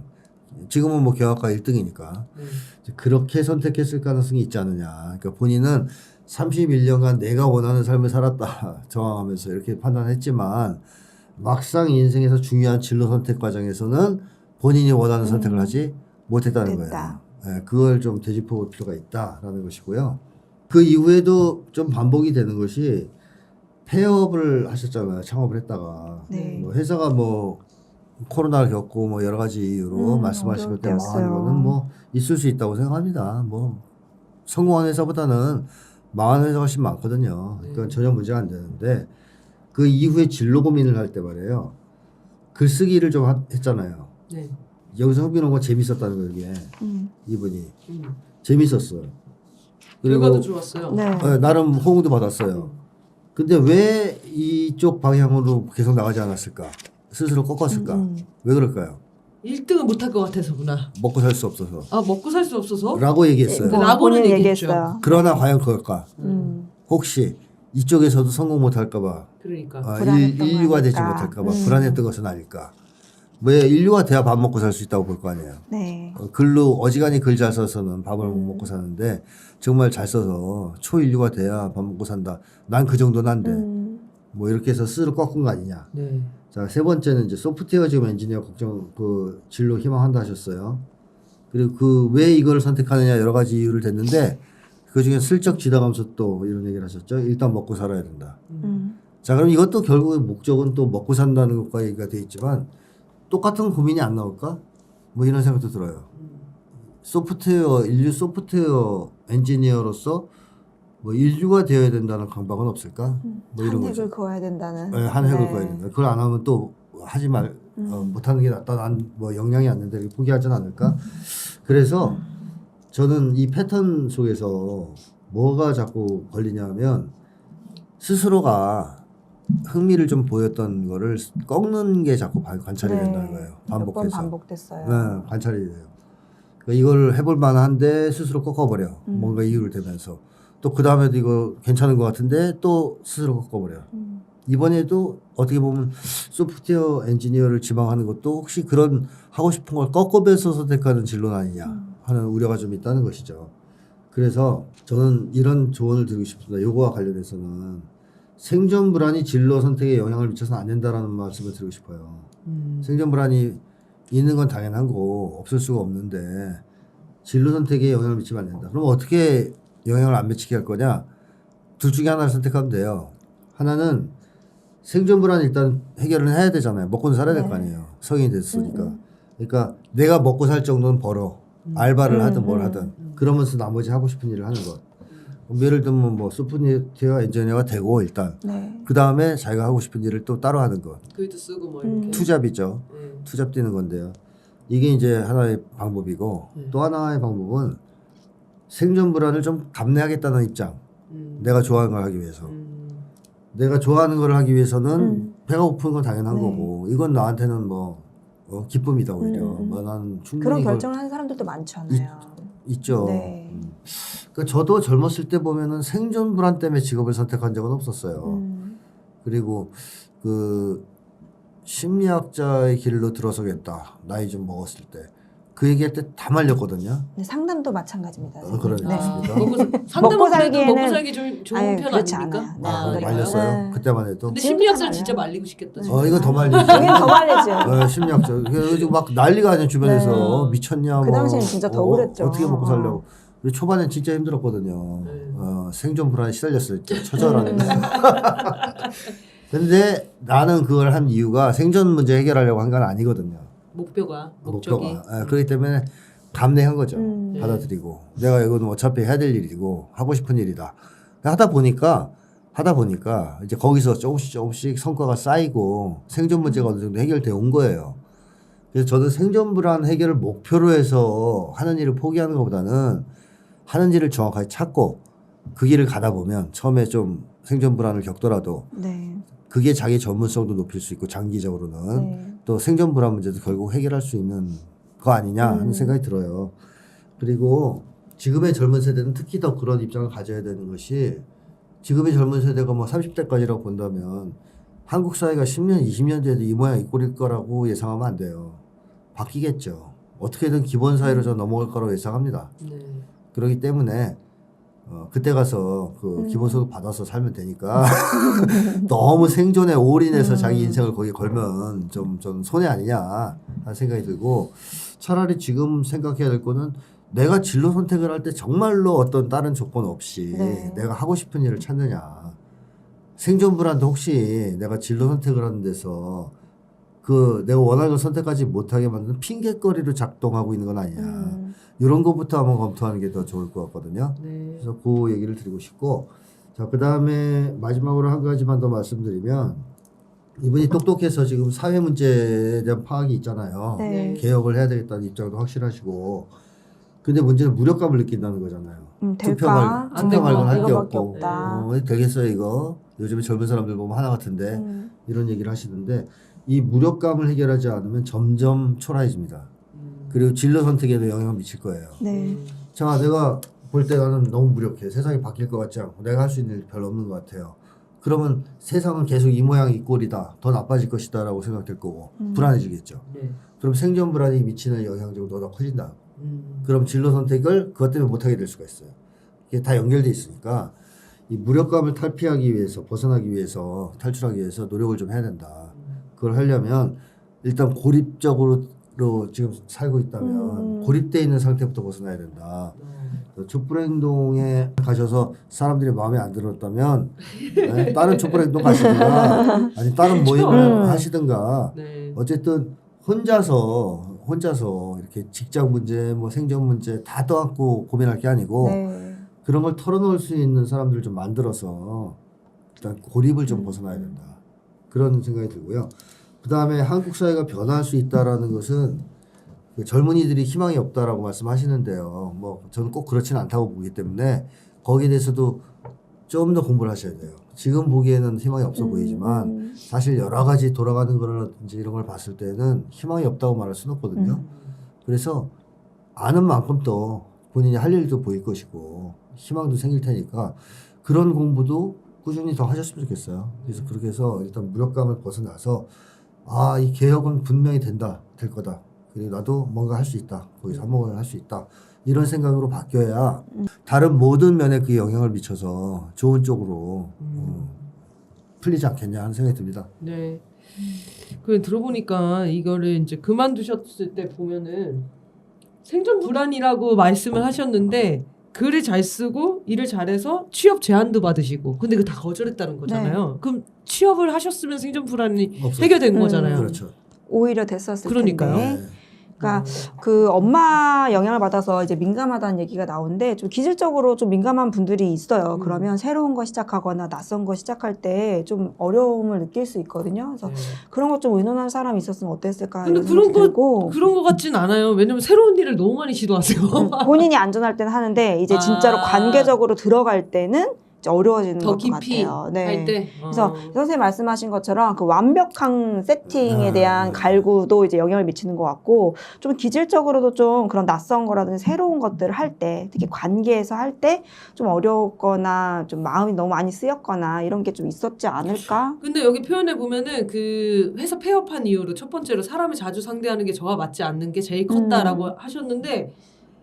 지금은 뭐 경영학과 1등이니까. 그렇게 선택했을 가능성이 있지 않느냐. 그러니까 본인은 31년간 내가 원하는 삶을 살았다 정황하면서 이렇게 판단했지만 막상 인생에서 중요한 진로 선택 과정에서는 본인이 원하는 선택을 하지 못했다는 거예요. 네, 그걸 좀 되짚어 볼 필요가 있다라는 것이고요. 그 이후에도 좀 반복이 되는 것이 폐업을 하셨잖아요. 창업을 했다가. 네. 뭐 회사가 뭐 코로나를 겪고 뭐 여러 가지 이유로 말씀하신 것 때문에 망한 거는 뭐 있을 수 있다고 생각합니다. 뭐 성공한 회사보다는 망한 회사가 훨씬 많거든요. 그건 전혀 문제가 안 되는데 그 이후에 진로 고민을 할 때 말이에요. 글쓰기를 좀 했잖아요. 네. 여기서 흥미로운 건 재밌었다는 거 이게 이분이 재밌었어요. 결과도 좋았어요. 네. 네, 나름 호응도 받았어요. 근데 왜 이쪽 방향으로 계속 나가지 않았을까? 스스로 꺾었을까? 왜 그럴까요? 1등은 못할 것 같아서구나. 먹고 살 수 없어서. 아, 먹고 살 수 없어서? 라고 얘기했어요. 뭐, 라고는 본인 얘기했죠. 얘기했어요. 그러나 과연 그럴까? 혹시 이쪽에서도 성공 못할까봐, 그러니까. 불안했던 인류가 되지 거니까. 못할까봐 불안했던 것은 아닐까? 왜 인류가 돼야 밥 먹고 살 수 있다고 볼 거 아니에요. 네. 글로 어지간히 글 잘 써서는 밥을 못 먹고 사는데 정말 잘 써서 초인류가 돼야 밥 먹고 산다. 난 그 정도는 안 돼. 뭐 이렇게 해서 스스로 꺾은 거 아니냐. 네. 자, 세 번째는 이제 소프트웨어 지금 엔지니어 진로 희망한다 하셨어요. 그리고 그 왜 이걸 선택하느냐 여러 가지 이유를 댔는데 그 중에 슬쩍 지나가면서 또 이런 얘기를 하셨죠. 일단 먹고 살아야 된다. 자, 그럼 이것도 결국에 목적은 또 먹고 산다는 것과 얘기가 돼 있지만 똑같은 고민이 안 나올까? 뭐 이런 생각도 들어요. 인류 소프트웨어 엔지니어로서 뭐 인류가 되어야 된다는 강박은 없을까? 뭐 이런 한 거죠. 획을 그어야 된다는. 네, 한 획을 그어야 된다. 그걸 안 하면 또 하지 못하는 게 낫다. 난 뭐 역량이 안 된다. 이렇게 포기하진 않을까? 그래서 저는 이 패턴 속에서 뭐가 자꾸 걸리냐면 스스로가 흥미를 좀 보였던 거를 꺾는 게 자꾸 관찰이 된다는 거예요. 몇 번 반복해서. 반복됐어요. 네, 관찰이 돼요. 그러니까 이걸 해볼 만한데 스스로 꺾어버려. 뭔가 이유를 대면서. 또 그 다음에도 이거 괜찮은 것 같은데 또 스스로 꺾어버려. 이번에도 어떻게 보면 소프트웨어 엔지니어를 지망하는 것도 혹시 그런 하고 싶은 걸 꺾으면서 선택하는 진로는 아니냐 하는 우려가 좀 있다는 것이죠. 그래서 저는 이런 조언을 드리고 싶습니다. 요거와 관련해서는 생존 불안이 진로 선택에 영향을 미쳐서는 안 된다라는 말씀을 드리고 싶어요. 생존 불안이 있는 건 당연한 거고 없을 수가 없는데 진로 선택에 영향을 미치면 안 된다. 그럼 어떻게 영향을 안 미치게 할 거냐? 둘 중에 하나를 선택하면 돼요. 하나는 생존 불안을 일단 해결을 해야 되잖아요. 먹고는 살아야 될 거 아니에요. 성인이 됐으니까. 그러니까 내가 먹고 살 정도는 벌어. 알바를 하든 뭘 하든. 그러면서 나머지 하고 싶은 일을 하는 것. 예를 들면 뭐 소프트웨어 엔지니어가 되고 일단 네. 그 다음에 자기가 하고 싶은 일을 또 따로 하는 것. 글도 쓰고 뭐 이렇게. 투잡이죠. 투잡 뛰는 건데요. 이게 이제 하나의 방법이고 또 하나의 방법은 생존 불안을 좀 감내하겠다는 입장. 내가 좋아하는 걸 하기 위해서. 내가 좋아하는 걸 하기 위해서는 배가 고픈 건 당연한 네. 거고 이건 나한테는 뭐 기쁨이다 오히려. 뭐 나는 충분히 그런 이걸 결정을 하는 사람들도 많잖아요. 있죠. 네. 그러니까 저도 젊었을 때 보면은 생존 불안 때문에 직업을 선택한 적은 없었어요. 그리고 그 심리학자의 길로 들어서겠다. 나이 좀 먹었을 때. 그 얘기할 때 다 말렸거든요. 네, 상담도 마찬가지입니다. 그러니까. 네. 먹고 먹고 살기에는 먹고 살기에는- 살기 좋은 아니, 편 그렇지 아닙니까? 않아요. 네, 아, 안 그래요? 말렸어요. 네. 그때만 해도. 근데 지금 심리학자는 괜찮아요. 진짜 말리고 싶겠다. 이건 더 말리죠. 여긴 더 말리죠. 심리학자. 그래가지고 막 난리가 아니야 주변에서. 미쳤냐. 그 뭐. 당시엔 진짜 더 그랬죠. 어떻게 먹고 살려고. 그리고 초반엔 진짜 힘들었거든요. 생존 불안에 시달렸을 때 처절하게. 근데 나는 그걸 한 이유가 생존 문제 해결하려고 한 건 아니거든요. 목표가. 그렇기 때문에 감내한 거죠. 네. 받아들이고 내가 이건 어차피 해야 될 일이고 하고 싶은 일이다. 하다 보니까 이제 거기서 조금씩 성과가 쌓이고 생존 문제가 어느 정도 해결되어 온 거예요. 그래서 저는 생존 불안 해결을 목표로 해서 하는 일을 포기하는 것보다는 하는 일을 정확하게 찾고 그 길을 가다 보면 처음에 좀 생존 불안을 겪더라도 네. 그게 자기 전문성도 높일 수 있고 장기적으로는 네. 또 생존 불안 문제도 결국 해결할 수 있는 거 아니냐 하는 생각이 들어요. 그리고 지금의 젊은 세대는 특히 더 그런 입장을 가져야 되는 것이 지금의 젊은 세대가 뭐 30대까지라고 본다면 한국 사회가 10년, 20년 뒤에도 이 모양 이 꼴일 거라고 예상하면 안 돼요. 바뀌겠죠. 어떻게든 기본 사회로 저 넘어갈 거라고 예상합니다. 네. 그렇기 때문에 그때 가서 그 기본소득 받아서 살면 되니까 너무 생존에 올인해서 자기 인생을 거기에 걸면 좀 손해 아니냐 하는 생각이 들고 차라리 지금 생각해야 될 거는 내가 진로 선택을 할 때 정말로 어떤 다른 조건 없이 네. 내가 하고 싶은 일을 찾느냐. 생존 불안도 혹시 내가 진로 선택을 하는 데서 그 내가 원하는 걸 선택하지 못하게 만드는 핑계거리로 작동하고 있는 건 아니냐. 이런 것부터 한번 검토하는 게 더 좋을 것 같거든요. 네. 그래서 그 얘기를 드리고 싶고, 자, 그 다음에 마지막으로 한 가지만 더 말씀드리면, 이분이 똑똑해서 지금 사회 문제에 대한 파악이 있잖아요. 네. 개혁을 해야 되겠다는 입장도 확실하시고, 근데 문제는 무력감을 느낀다는 거잖아요. 될까? 안 될 것 말고는 할 게 이거밖에 없고, 없다. 되겠어요 이거. 요즘에 젊은 사람들 보면 하나 같은데 이런 얘기를 하시는데 이 무력감을 해결하지 않으면 점점 초라해집니다. 그리고 진로 선택에도 영향을 미칠 거예요. 네. 자, 내가 볼 때 나는 너무 무력해. 세상이 바뀔 것 같지 않고 내가 할 수 있는 일 별로 없는 것 같아요. 그러면 세상은 계속 이 모양 이 꼴이다. 더 나빠질 것이다 라고 생각될 거고 불안해지겠죠. 네. 그럼 생존 불안이 미치는 영향력도 더 커진다. 그럼 진로 선택을 그것 때문에 못하게 될 수가 있어요. 이게 다 연결돼 있으니까 이 무력감을 탈피하기 위해서 벗어나기 위해서 탈출하기 위해서 노력을 좀 해야 된다. 그걸 하려면 일단 고립적으로 지금 살고 있다면 고립되어 있는 상태부터 벗어나야 된다. 촛불 행동에 가셔서 사람들이 마음에 안 들었다면 네, 다른 촛불 행동 가시든가 아니 다른 모임을 하시든가 네. 어쨌든 혼자서 이렇게 직장 문제 뭐 생존 문제 다 떠안고 고민할 게 아니고 네. 그런 걸 털어놓을 수 있는 사람들을 좀 만들어서 일단 고립을 좀 벗어나야 된다. 그런 생각이 들고요. 그 다음에 한국 사회가 변화할 수 있다라는 것은 그 젊은이들이 희망이 없다라고 말씀하시는데요. 뭐 저는 꼭 그렇지는 않다고 보기 때문에 거기에 대해서도 좀 더 공부를 하셔야 돼요. 지금 보기에는 희망이 없어 보이지만 사실 여러 가지 돌아가는 거라든지 이런 걸 봤을 때는 희망이 없다고 말할 수는 없거든요. 그래서 아는 만큼 또 본인이 할 일도 보일 것이고 희망도 생길 테니까 그런 공부도 꾸준히 더 하셨으면 좋겠어요. 그래서 그렇게 해서 일단 무력감을 벗어나서 아, 이 개혁은 분명히 될 거다. 그리고 나도 뭔가 할 수 있다. 거기서 한몫을 할 수 있다. 이런 생각으로 바뀌어야 다른 모든 면에 그 영향을 미쳐서 좋은 쪽으로 풀리지 않겠냐 하는 생각이 듭니다. 네. 그 들어보니까 이거를 이제 그만두셨을 때 보면은 생존 불안이라고 말씀을 하셨는데 글을 잘 쓰고 일을 잘해서 취업 제안도 받으시고 근데 그 다 거절했다는 거잖아요. 그럼 취업을 하셨으면 생존 불안이 해결된 거잖아요. 그렇죠. 오히려 됐었을 그러니까요. 텐데. 그러니까 그 엄마 영향을 받아서 이제 민감하다는 얘기가 나오는데 좀 기질적으로 좀 민감한 분들이 있어요. 그러면 새로운 거 시작하거나 낯선 거 시작할 때 좀 어려움을 느낄 수 있거든요. 그래서 네. 그런 거 좀 의논한 사람이 있었으면 어땠을까 근데 이런 그런 생각도 들고. 그런 거 같진 않아요. 왜냐면 새로운 일을 너무 많이 시도하세요. 본인이 안전할 때는 하는데 이제 진짜로 아. 관계적으로 들어갈 때는 이제 어려워지는 더 것도 깊이 같아요. 할 때. 그래서 선생님 말씀하신 것처럼 그 완벽한 세팅에 대한 갈구도 이제 영향을 미치는 것 같고 좀 기질적으로도 좀 그런 낯선 거라든지 새로운 것들을 할 때 특히 관계에서 할 때 좀 어려웠거나 좀 마음이 너무 많이 쓰였거나 이런 게 좀 있었지 않을까? 근데 여기 표현해 보면은 그 회사 폐업한 이유로 첫 번째로 사람을 자주 상대하는 게 저와 맞지 않는 게 제일 컸다라고 하셨는데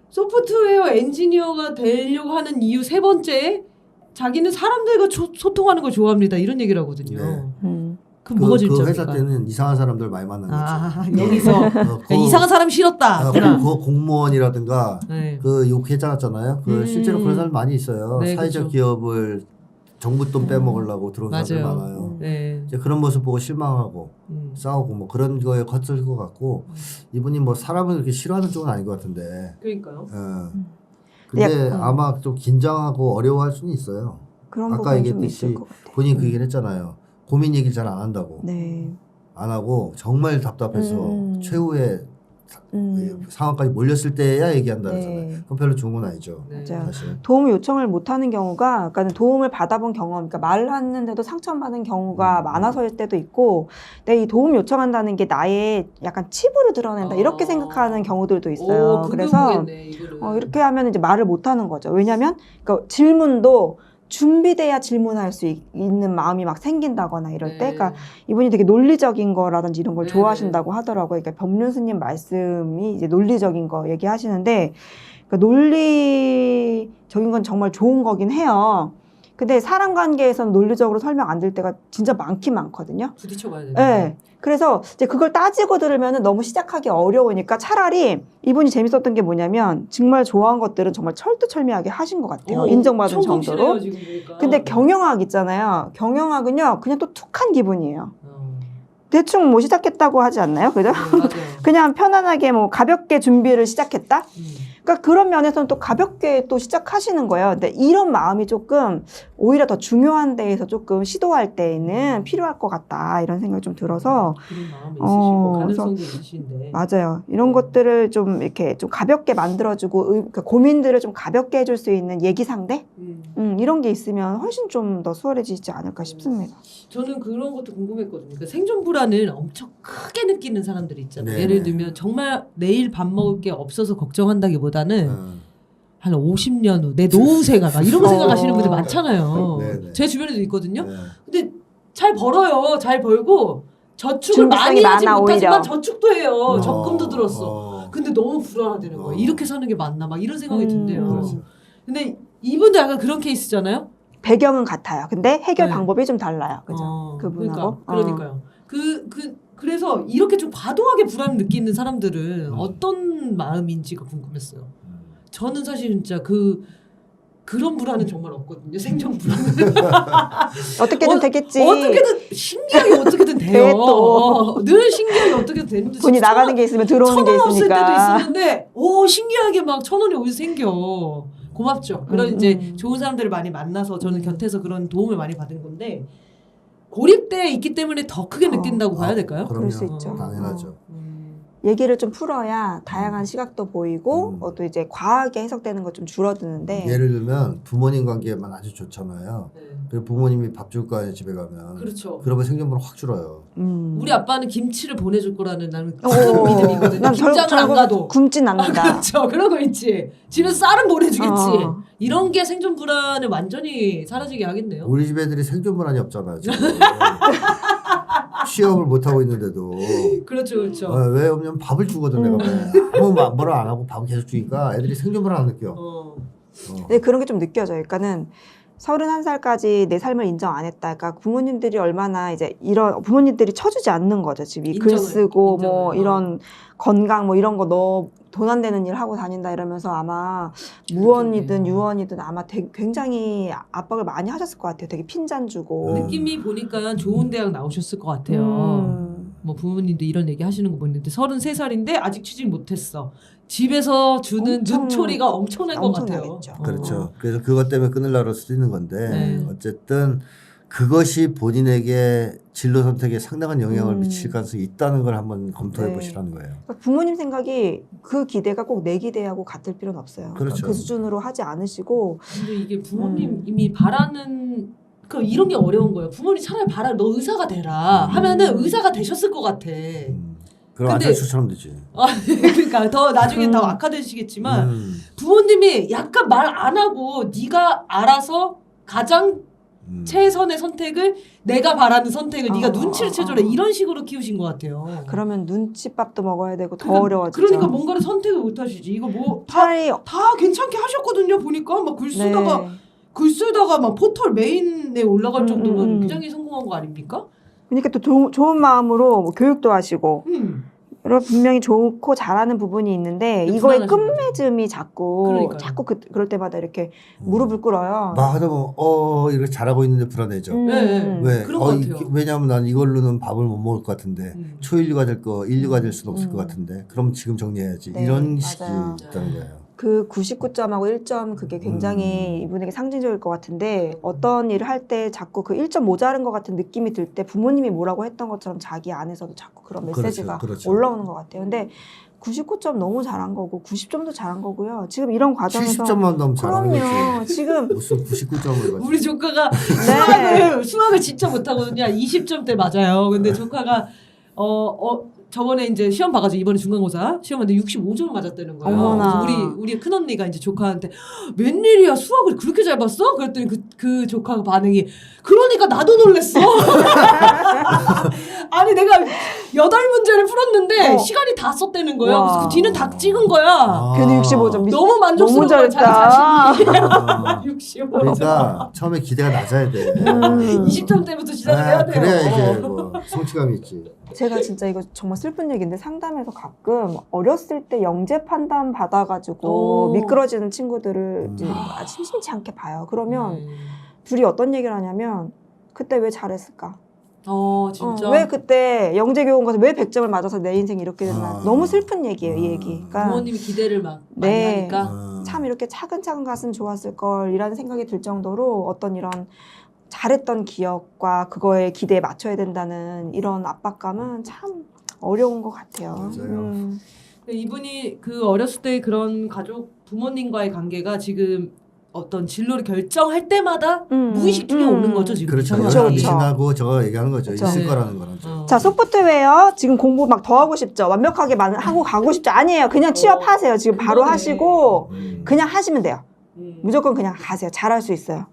소프트웨어 엔지니어가 되려고 하는 이유 세 번째에 자기는 사람들과 소통하는 걸 좋아합니다. 이런 얘기를 하거든요. 네. 그럼 뭐가 그 질적일까? 회사 때는 이상한 사람들 많이 만난 거죠. 여기서 그 이상한 사람 싫었다. 그 공무원이라든가 네. 그 욕했잖아요. 그 실제로 그런 사람 많이 있어요. 네, 사회적 그쵸. 기업을 정부 돈 빼먹으려고 들어온 사람들 맞아요. 많아요. 네. 이제 그런 모습 보고 실망하고 싸우고 뭐 그런 거에 컸을 것 같고 이분이 뭐 사람을 그렇게 싫어하는 쪽은 아닌 것 같은데. 그러니까요. 근데 아마 좀 긴장하고 어려워할 수는 있어요. 그런 아까 부분이 좀 얘기했듯이 있을 것 같아요. 본인 그 얘기를 했잖아요. 고민 얘기를 잘 안 한다고. 네. 안 하고 정말 답답해서 최후의 상황까지 몰렸을 때야 얘기한다 그러잖아요. 네. 그건 별로 좋은 건 아니죠. 네. 맞아요. 사실. 도움을 요청을 못하는 경우가, 그러니까 도움을 받아본 경험, 그러니까 말을 했는데도 상처받은 경우가 많아서일 때도 있고, 내가 이 도움 요청한다는 게 나의 약간 치부를 드러낸다 이렇게 생각하는 경우들도 있어요. 그래서 이렇게 하면 이제 말을 못하는 거죠. 왜냐하면 그러니까 질문도 준비돼야 질문할 수 있는 마음이 막 생긴다거나 이럴 때, 그러니까 이분이 되게 논리적인 거라든지 이런 걸 좋아하신다고 하더라고요. 그러니까 법륜스님 말씀이 이제 논리적인 거 얘기하시는데, 그러니까 논리적인 건 정말 좋은 거긴 해요. 근데 사람 관계에서는 논리적으로 설명 안 될 때가 진짜 많긴 많거든요. 부딪혀봐야 돼요. 네. 그래서 이제 그걸 따지고 들으면 너무 시작하기 어려우니까 차라리 이분이 재밌었던 게 뭐냐면 정말 좋아한 것들은 정말 철두철미하게 하신 것 같아요. 인정받은 정도로. 근데 경영학 있잖아요. 경영학은요, 그냥 또 툭한 기분이에요. 대충 뭐 시작했다고 하지 않나요? 그죠? 맞아요. 그냥 편안하게 뭐 가볍게 준비를 시작했다? 그러니까 그런 면에서는 또 가볍게 또 시작하시는 거예요. 근데 이런 마음이 조금 오히려 더 중요한 데에서 조금 시도할 때에는 필요할 것 같다 이런 생각이 좀 들어서 그런 마음이 있으시고 가능성도 있으신데 맞아요. 이런 것들을 좀 이렇게 좀 가볍게 만들어주고 그러니까 고민들을 좀 가볍게 해줄 수 있는 얘기 상대 이런 게 있으면 훨씬 좀 더 수월해지지 않을까 싶습니다. 저는 그런 것도 궁금했거든요. 그러니까 생존 불안을 엄청 크게 느끼는 사람들이 있잖아요. 네. 예를 들면 정말 내일 밥 먹을 게 없어서 걱정한다기보다는 한 50년 후 내 노후 생활 막 이런 거 생각하시는 분들 많잖아요. 네. 제 주변에도 있거든요. 네. 근데 잘 벌어요. 잘 벌고 저축을 준비성이 많이 하지 많아, 못하지만 오히려. 저축도 해요. 적금도 들었어. 어. 근데 너무 불안하다는 거예요. 이렇게 사는 게 맞나? 막 이런 생각이 든대요. 그렇죠. 근데 이분도 약간 그런 케이스잖아요. 배경은 같아요. 근데 해결 네. 방법이 좀 달라요. 그죠? 그분하고. 그러니까요. 그래서 이렇게 좀 과도하게 불안을 느끼는 사람들은 어떤 마음인지가 궁금했어요. 저는 사실 진짜 그런 불안은 정말 없거든요. 생존 불안은. 어떻게든 되겠지. 어떻게든 신기하게 어떻게든 돼, 돼요. 또. 늘 신기하게 어떻게든 되는데 돈이 나가는 게 있으면 들어오는 게 1,000원 없을 때도 있으니까. 있었는데 신기하게 막 1,000원이 어디서 생겨. 고맙죠. 그런 이제 좋은 사람들을 많이 만나서 저는 곁에서 그런 도움을 많이 받은 건데 고립돼 있기 때문에 더 크게 느낀다고 봐야 될까요? 그럴 수 있죠. 당연하죠. 얘기를 좀 풀어야 다양한 시각도 보이고 또 이제 과하게 해석되는 것 좀 줄어드는데 예를 들면 부모님 관계만 아주 좋잖아요. 네. 그리고 부모님이 밥 줄 거 아니에요 집에 가면. 그렇죠. 그러면 생존불안 확 줄어요. 우리 아빠는 김치를 보내줄 거라는 나는 큰 믿음이거든요. 난 김장을 안 가도. 굶진 않는다. 그렇죠. 그런 거 있지. 집에서 쌀은 보내주겠지. 어. 이런 게 생존 불안을 완전히 사라지게 하겠네요. 우리 집 애들이 생존불안이 없잖아요. 지금. 취업을 못 하고 있는데도 그렇죠, 그렇죠. 왜 없냐면 밥을 주거든 내가 아무 뭐라 안 하고 밥을 계속 주니까 애들이 생존을 안 느껴. 근데 그런 게 좀 느껴져요. 그러니까는 31살까지 내 삶을 인정 안 했다. 그러니까 부모님들이 얼마나 이제 이런 부모님들이 쳐주지 않는 거죠. 지금 이 글 쓰고 뭐 이런 건강 뭐 이런 거 너 돈 안 되는 일 하고 다닌다 이러면서 아마 무원이든 유언이든 아마 굉장히 압박을 많이 하셨을 것 같아요. 되게 핀잔 주고. 느낌이 보니까 좋은 대학 나오셨을 것 같아요. 뭐 부모님도 이런 얘기 하시는 거 보는데 33살인데 아직 취직 못했어. 집에서 주는 눈초리가 엄청날 것 같아요. 그렇죠. 그래서 그것 때문에 끊으려고 수도 있는 건데 네. 어쨌든 그것이 본인에게 진로 선택에 상당한 영향을 미칠 가능성이 있다는 걸 한번 검토해 보시라는 거예요. 그러니까 부모님 생각이 그 기대가 꼭 내 기대하고 같을 필요는 없어요. 그렇죠. 그 수준으로 하지 않으시고. 근데 이게 부모님이 바라는 그 이런 게 어려운 거예요. 부모님 차라리 너 의사가 되라 하면은 의사가 되셨을 것 같아. 그럼 안철수처럼 되지. 그러니까 더 나중에 더 악화되시겠지만 부모님이 약간 말 안 하고 네가 알아서 가장 최선의 선택을 내가 바라는 선택을 네가 눈치를 채줘라 이런 식으로 키우신 것 같아요. 그러면 눈칫밥도 먹어야 되고 더 그러니까, 어려워지죠. 그러니까 뭔가를 선택을 못 하시지. 이거 뭐 차라리 다 괜찮게 하셨거든요. 보니까 막 글 쓰다가 막 포털 메인에 올라갈 정도면 굉장히 성공한 거 아닙니까? 그러니까 또 좋은 마음으로 뭐 교육도 하시고 여러분 분명히 좋고 잘하는 부분이 있는데 이거의 끝맺음이 자꾸 그럴 때마다 이렇게 무릎을 꿇어요. 막 하다 보면 이렇게 잘하고 있는데 불안해져. 왜? 그런 것 같아요. 왜냐하면 난 이걸로는 밥을 못 먹을 것 같은데 초인류가 될 거 인류가 될 수는 없을 것 같은데 그럼 지금 정리해야지. 네, 이런 식이 맞아요. 있다는 거예요. 그 99점하고 1점 그게 굉장히 이분에게 상징적일 것 같은데 어떤 일을 할 때 자꾸 그 1점 모자른 것 같은 느낌이 들 때 부모님이 뭐라고 했던 것처럼 자기 안에서도 자꾸 그런 메시지가 올라오는 것 같아요. 근데 99점 너무 잘한 거고 90점도 잘한 거고요. 지금 이런 과정에서 70점만 너무 잘하는 그럼요. 거지. 지금 무슨 99점을 가지고. 우리 조카가 네. 수학을 진짜 못하거든요. 20점대 맞아요. 근데 조카가 저번에 이제 시험 봐가지고 이번에 중간고사 시험 봤는데 65점을 맞았다는 거예요. 어머나. 우리 큰언니가 이제 조카한테 웬일이야 수학을 그렇게 잘 봤어? 그랬더니 그 조카 반응이 그러니까 나도 놀랬어. 아니 내가 8문제를 풀었는데 시간이 다 썼다는 거예요. 와. 그래서 그 뒤는 다 찍은 거야. 괜히 65점 너무 만족스러워. 너무 잘했다. 65점. 그러니까 처음에 기대가 낮아야 돼. 20점 때부터 시작을 해야 돼요. 그래야 이제 뭐 성취감이 있지. 제가 진짜 이거 정말 슬픈 얘기인데 상담에서 가끔 어렸을 때 영재 판단 받아가지고 미끄러지는 친구들을 이제 심심치 않게 봐요. 그러면 둘이 어떤 얘기를 하냐면 그때 왜 잘했을까? 진짜. 왜 그때 영재 교원 가서 왜 100점을 맞아서 내 인생이 이렇게 됐나? 너무 슬픈 얘기예요, 이 얘기. 그러니까 부모님이 기대를 막 많이 하니까. 참 이렇게 차근차근 갔으면 좋았을 걸이라는 생각이 들 정도로 어떤 이런 잘했던 기억과 그거에 기대에 맞춰야 된다는 이런 압박감은 참 어려운 것 같아요. 맞아요. 이분이 그 어렸을 때 그런 가족 부모님과의 관계가 지금 어떤 진로를 결정할 때마다 무의식 중에 오는 거죠 지금. 그렇죠. 그렇죠. 미신하고 저거 얘기하는 거죠. 그렇죠. 있을 거라는 거죠. 자, 소프트웨어 지금 공부 막 더 하고 싶죠? 완벽하게 하고 가고 싶죠? 아니에요. 그냥 취업하세요. 지금 바로 하시고 그냥 하시면 돼요. 무조건 그냥 가세요. 잘할 수 있어요.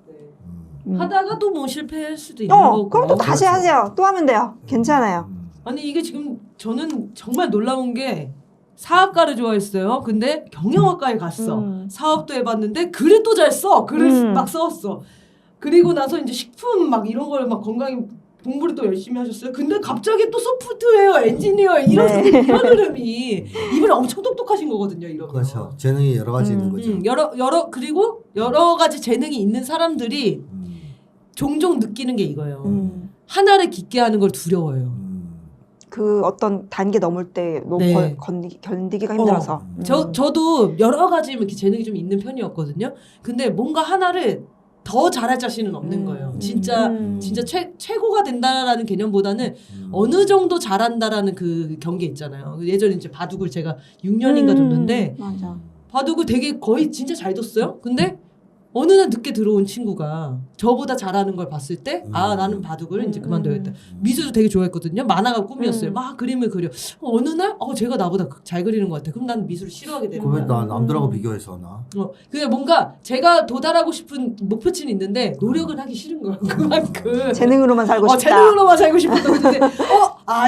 하다가 또 뭐 실패할 수도 있는 거고. 그럼 또 다시 하세요. 또 하면 돼요. 괜찮아요. 아니 이게 지금 저는 정말 놀라운 게 사학과를 좋아했어요. 근데 경영학과에 갔어. 사업도 해봤는데 글을 또 잘 써. 글을 막 써왔어. 그리고 나서 이제 식품 막 이런 걸 막 건강에 공부를 또 열심히 하셨어요. 근데 갑자기 또 소프트웨어 엔지니어 이런 흐름이 이분이 엄청 똑똑하신 거거든요. 이러면. 그렇죠. 재능이 여러 가지 있는 거죠. 그리고 여러 가지 재능이 있는 사람들이 종종 느끼는 게 이거예요. 하나를 깊게 하는 걸 두려워해요. 그 어떤 단계 넘을 때 너무 견디기가 힘들어서. 저도 여러 가지 이렇게 재능이 좀 있는 편이었거든요. 근데 뭔가 하나를 더 잘할 자신은 없는 거예요. 진짜 최고가 된다라는 개념보다는 어느 정도 잘한다라는 그 경계 있잖아요. 예전에 이제 바둑을 제가 6년인가 뒀는데 맞아. 바둑을 되게 거의 진짜 잘 뒀어요. 근데 어느 날 늦게 들어온 친구가 저보다 잘하는 걸 봤을 때 나는 바둑을 이제 그만둬야겠다. 미술도 되게 좋아했거든요. 만화가 꿈이었어요. 막 그림을 그려. 어느 날 제가 나보다 잘 그리는 것 같아. 그럼 나는 미술을 싫어하게 되는 그러면 거야. 나 남들하고 비교해서 하나? 그냥 뭔가 제가 도달하고 싶은 목표치는 있는데 노력을 하기 싫은 거야. 그만큼. 재능으로만 살고 싶다. 재능으로만 살고 싶었던 건데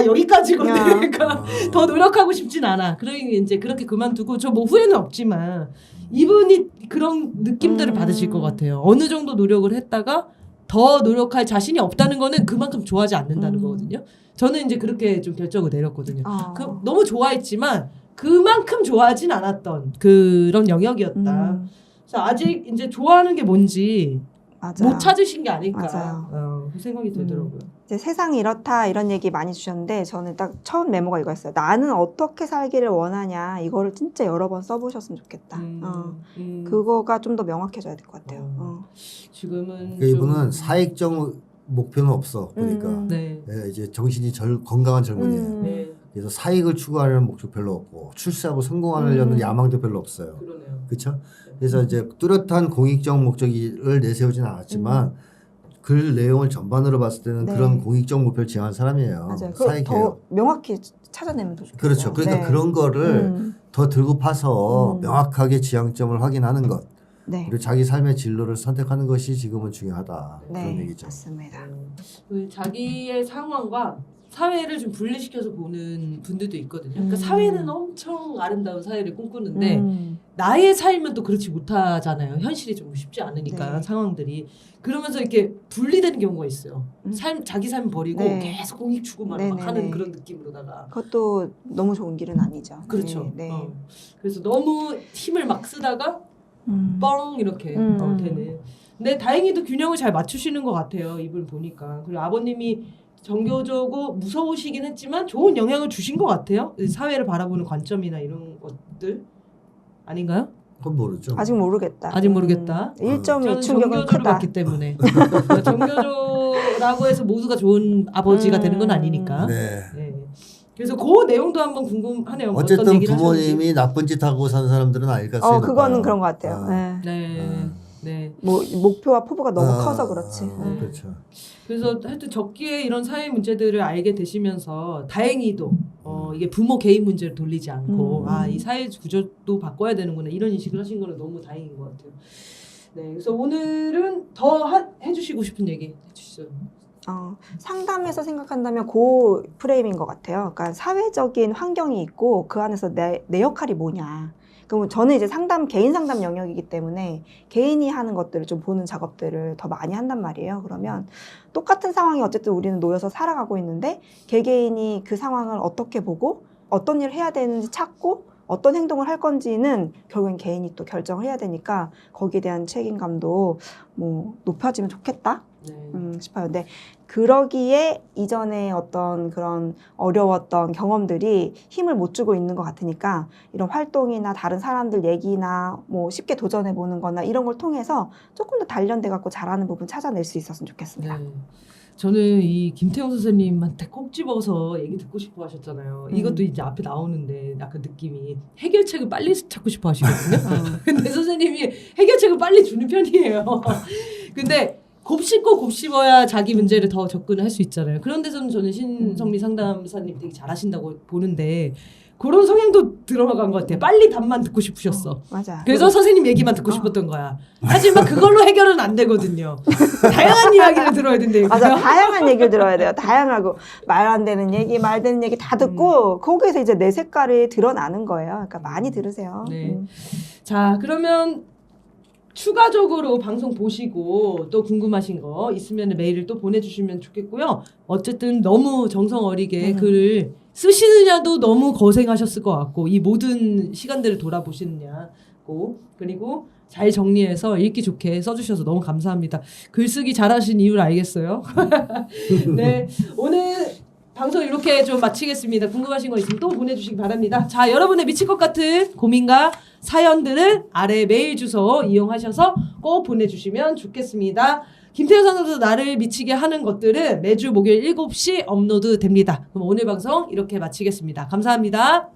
여기까지거든. 야. 그러니까 더 노력하고 싶진 않아. 그러니 이제 그렇게 그만두고 저 뭐 후회는 없지만 이분이 그런 느낌들을 받으실 것 같아요. 어느 정도 노력을 했다가 더 노력할 자신이 없다는 거는 그만큼 좋아하지 않는다는 거거든요. 저는 이제 그렇게 좀 결정을 내렸거든요. 너무 좋아했지만 그만큼 좋아하진 않았던 그런 영역이었다. 그래서 아직 이제 좋아하는 게 뭔지 맞아요. 못 찾으신 게 아닐까. 맞아요. 그 생각이 들더라고요. 이제 세상이 이렇다 이런 얘기 많이 주셨는데 저는 딱 처음 메모가 이거였어요. 나는 어떻게 살기를 원하냐 이거를 진짜 여러 번 써보셨으면 좋겠다. 그거가 좀 더 명확해져야 될 것 같아요. 지금은 그러니까 이분은 사익적 목표는 없어. 그러니까 네. 이제 정신이 건강한 젊은이에요. 네. 그래서 사익을 추구하려는 목표 별로 없고 출세하고 성공하려는 야망도 별로 없어요. 그러네요. 그렇죠? 그래서 이제 뚜렷한 공익적 목적을 내세우진 않았지만 글 내용을 전반으로 봤을 때는 네. 그런 공익적 목표를 지향한 사람이에요. 맞아요. 그걸 사익해요. 더 명확히 찾아내면 더 좋겠어요. 그렇죠. 그러니까 네. 그런 거를 더 들고 파서 명확하게 지향점을 확인하는 것. 네. 그리고 자기 삶의 진로를 선택하는 것이 지금은 중요하다. 그런 네, 얘기죠. 맞습니다. 자기의 상황과 사회를 좀 분리시켜서 보는 분들도 있거든요. 그러니까 사회는 엄청 아름다운 사회를 꿈꾸는데 나의 삶은 또 그렇지 못하잖아요. 현실이 좀 쉽지 않으니까 네. 상황들이. 그러면서 이렇게 분리되는 경우가 있어요. 자기 삶 버리고 네. 계속 공익 추구만 네, 막 네, 하는 네. 그런 느낌으로다가. 그것도 너무 좋은 길은 아니죠. 그렇죠. 네. 네. 그래서 너무 힘을 막 쓰다가 뻥 이렇게 되는. 근데 다행히도 균형을 잘 맞추시는 것 같아요. 이분 보니까. 그리고 아버님이 정교적고 무서우시긴 했지만 좋은 영향을 주신 것 같아요. 사회를 바라보는 관점이나 이런 것들 아닌가요? 그건 모르죠. 아직 모르겠다. 아직 모르겠다. 1.2 저는 충격은 정교조를 크다. 봤기 때문에 정교조라고 해서 모두가 좋은 아버지가 되는 건 아니니까. 네. 네. 그래서 그 내용도 한번 궁금하네요. 어떤 어쨌든 얘기를 부모님이 하셨는지. 나쁜 짓 하고 산 사람들은 아닐 가능성이 그거는 높아요. 그런 것 같아요. 네. 네. 네. 뭐 목표와 포부가 너무 커서 그렇지. 그렇죠. 그래서 하여튼 적기에 이런 사회 문제들을 알게 되시면서 다행히도 이게 부모 개인 문제를 돌리지 않고 이 사회 구조도 바꿔야 되는구나 이런 인식을 하신 거는 너무 다행인 것 같아요. 네, 그래서 오늘은 더 해주시고 싶은 얘기 해주시죠. 상담에서 생각한다면 그 프레임인 것 같아요. 그러니까 사회적인 환경이 있고 그 안에서 내 역할이 뭐냐. 그럼 저는 이제 개인 상담 영역이기 때문에 개인이 하는 것들을 좀 보는 작업들을 더 많이 한단 말이에요. 그러면 똑같은 상황이 어쨌든 우리는 놓여서 살아가고 있는데 개개인이 그 상황을 어떻게 보고 어떤 일을 해야 되는지 찾고 어떤 행동을 할 건지는 결국엔 개인이 또 결정을 해야 되니까 거기에 대한 책임감도 뭐 높아지면 좋겠다 싶어요. 근데 그러기에 이전에 어떤 그런 어려웠던 경험들이 힘을 못 주고 있는 것 같으니까 이런 활동이나 다른 사람들 얘기나 뭐 쉽게 도전해보는 거나 이런 걸 통해서 조금 더 단련돼 갖고 잘하는 부분 찾아낼 수 있었으면 좋겠습니다. 네. 저는 이 김태형 선생님한테 꼭 집어서 얘기 듣고 싶어 하셨잖아요. 이것도 이제 앞에 나오는데 약간 느낌이 해결책을 빨리 찾고 싶어 하시거든요. 근데 선생님이 해결책을 빨리 주는 편이에요. 근데 곱씹고 곱씹어야 자기 문제를 더 접근을 할 수 있잖아요. 그런 데서는 저는 신성미 상담사님 되게 잘하신다고 보는데 그런 성향도 들어간 것 같아요. 빨리 답만 듣고 싶으셨어. 맞아. 그래서 선생님 얘기만 듣고 싶었던 거야. 하지만 그걸로 해결은 안 되거든요. 다양한 이야기를 들어야 된대요. 맞아. 다양한 얘기를 들어야 돼요. 다양하고 말 안 되는 얘기, 말 되는 얘기 다 듣고 거기에서 이제 내 색깔이 드러나는 거예요. 그러니까 많이 들으세요. 네. 자, 그러면 추가적으로 방송 보시고 또 궁금하신 거 있으면 메일을 또 보내주시면 좋겠고요. 어쨌든 너무 정성 어리게 글을 쓰시느냐도 너무 고생하셨을 것 같고 이 모든 시간들을 돌아보시느냐고 그리고 잘 정리해서 읽기 좋게 써주셔서 너무 감사합니다. 글쓰기 잘하신 이유를 알겠어요. 네, 오늘 방송 이렇게 좀 마치겠습니다. 궁금하신 거 있으면 또 보내주시기 바랍니다. 자, 여러분의 미칠 것 같은 고민과 사연들은 아래 메일 주소 이용하셔서 꼭 보내주시면 좋겠습니다. 김태형 선생님도 나를 미치게 하는 것들은 매주 목요일 7시 업로드 됩니다. 그럼 오늘 방송 이렇게 마치겠습니다. 감사합니다.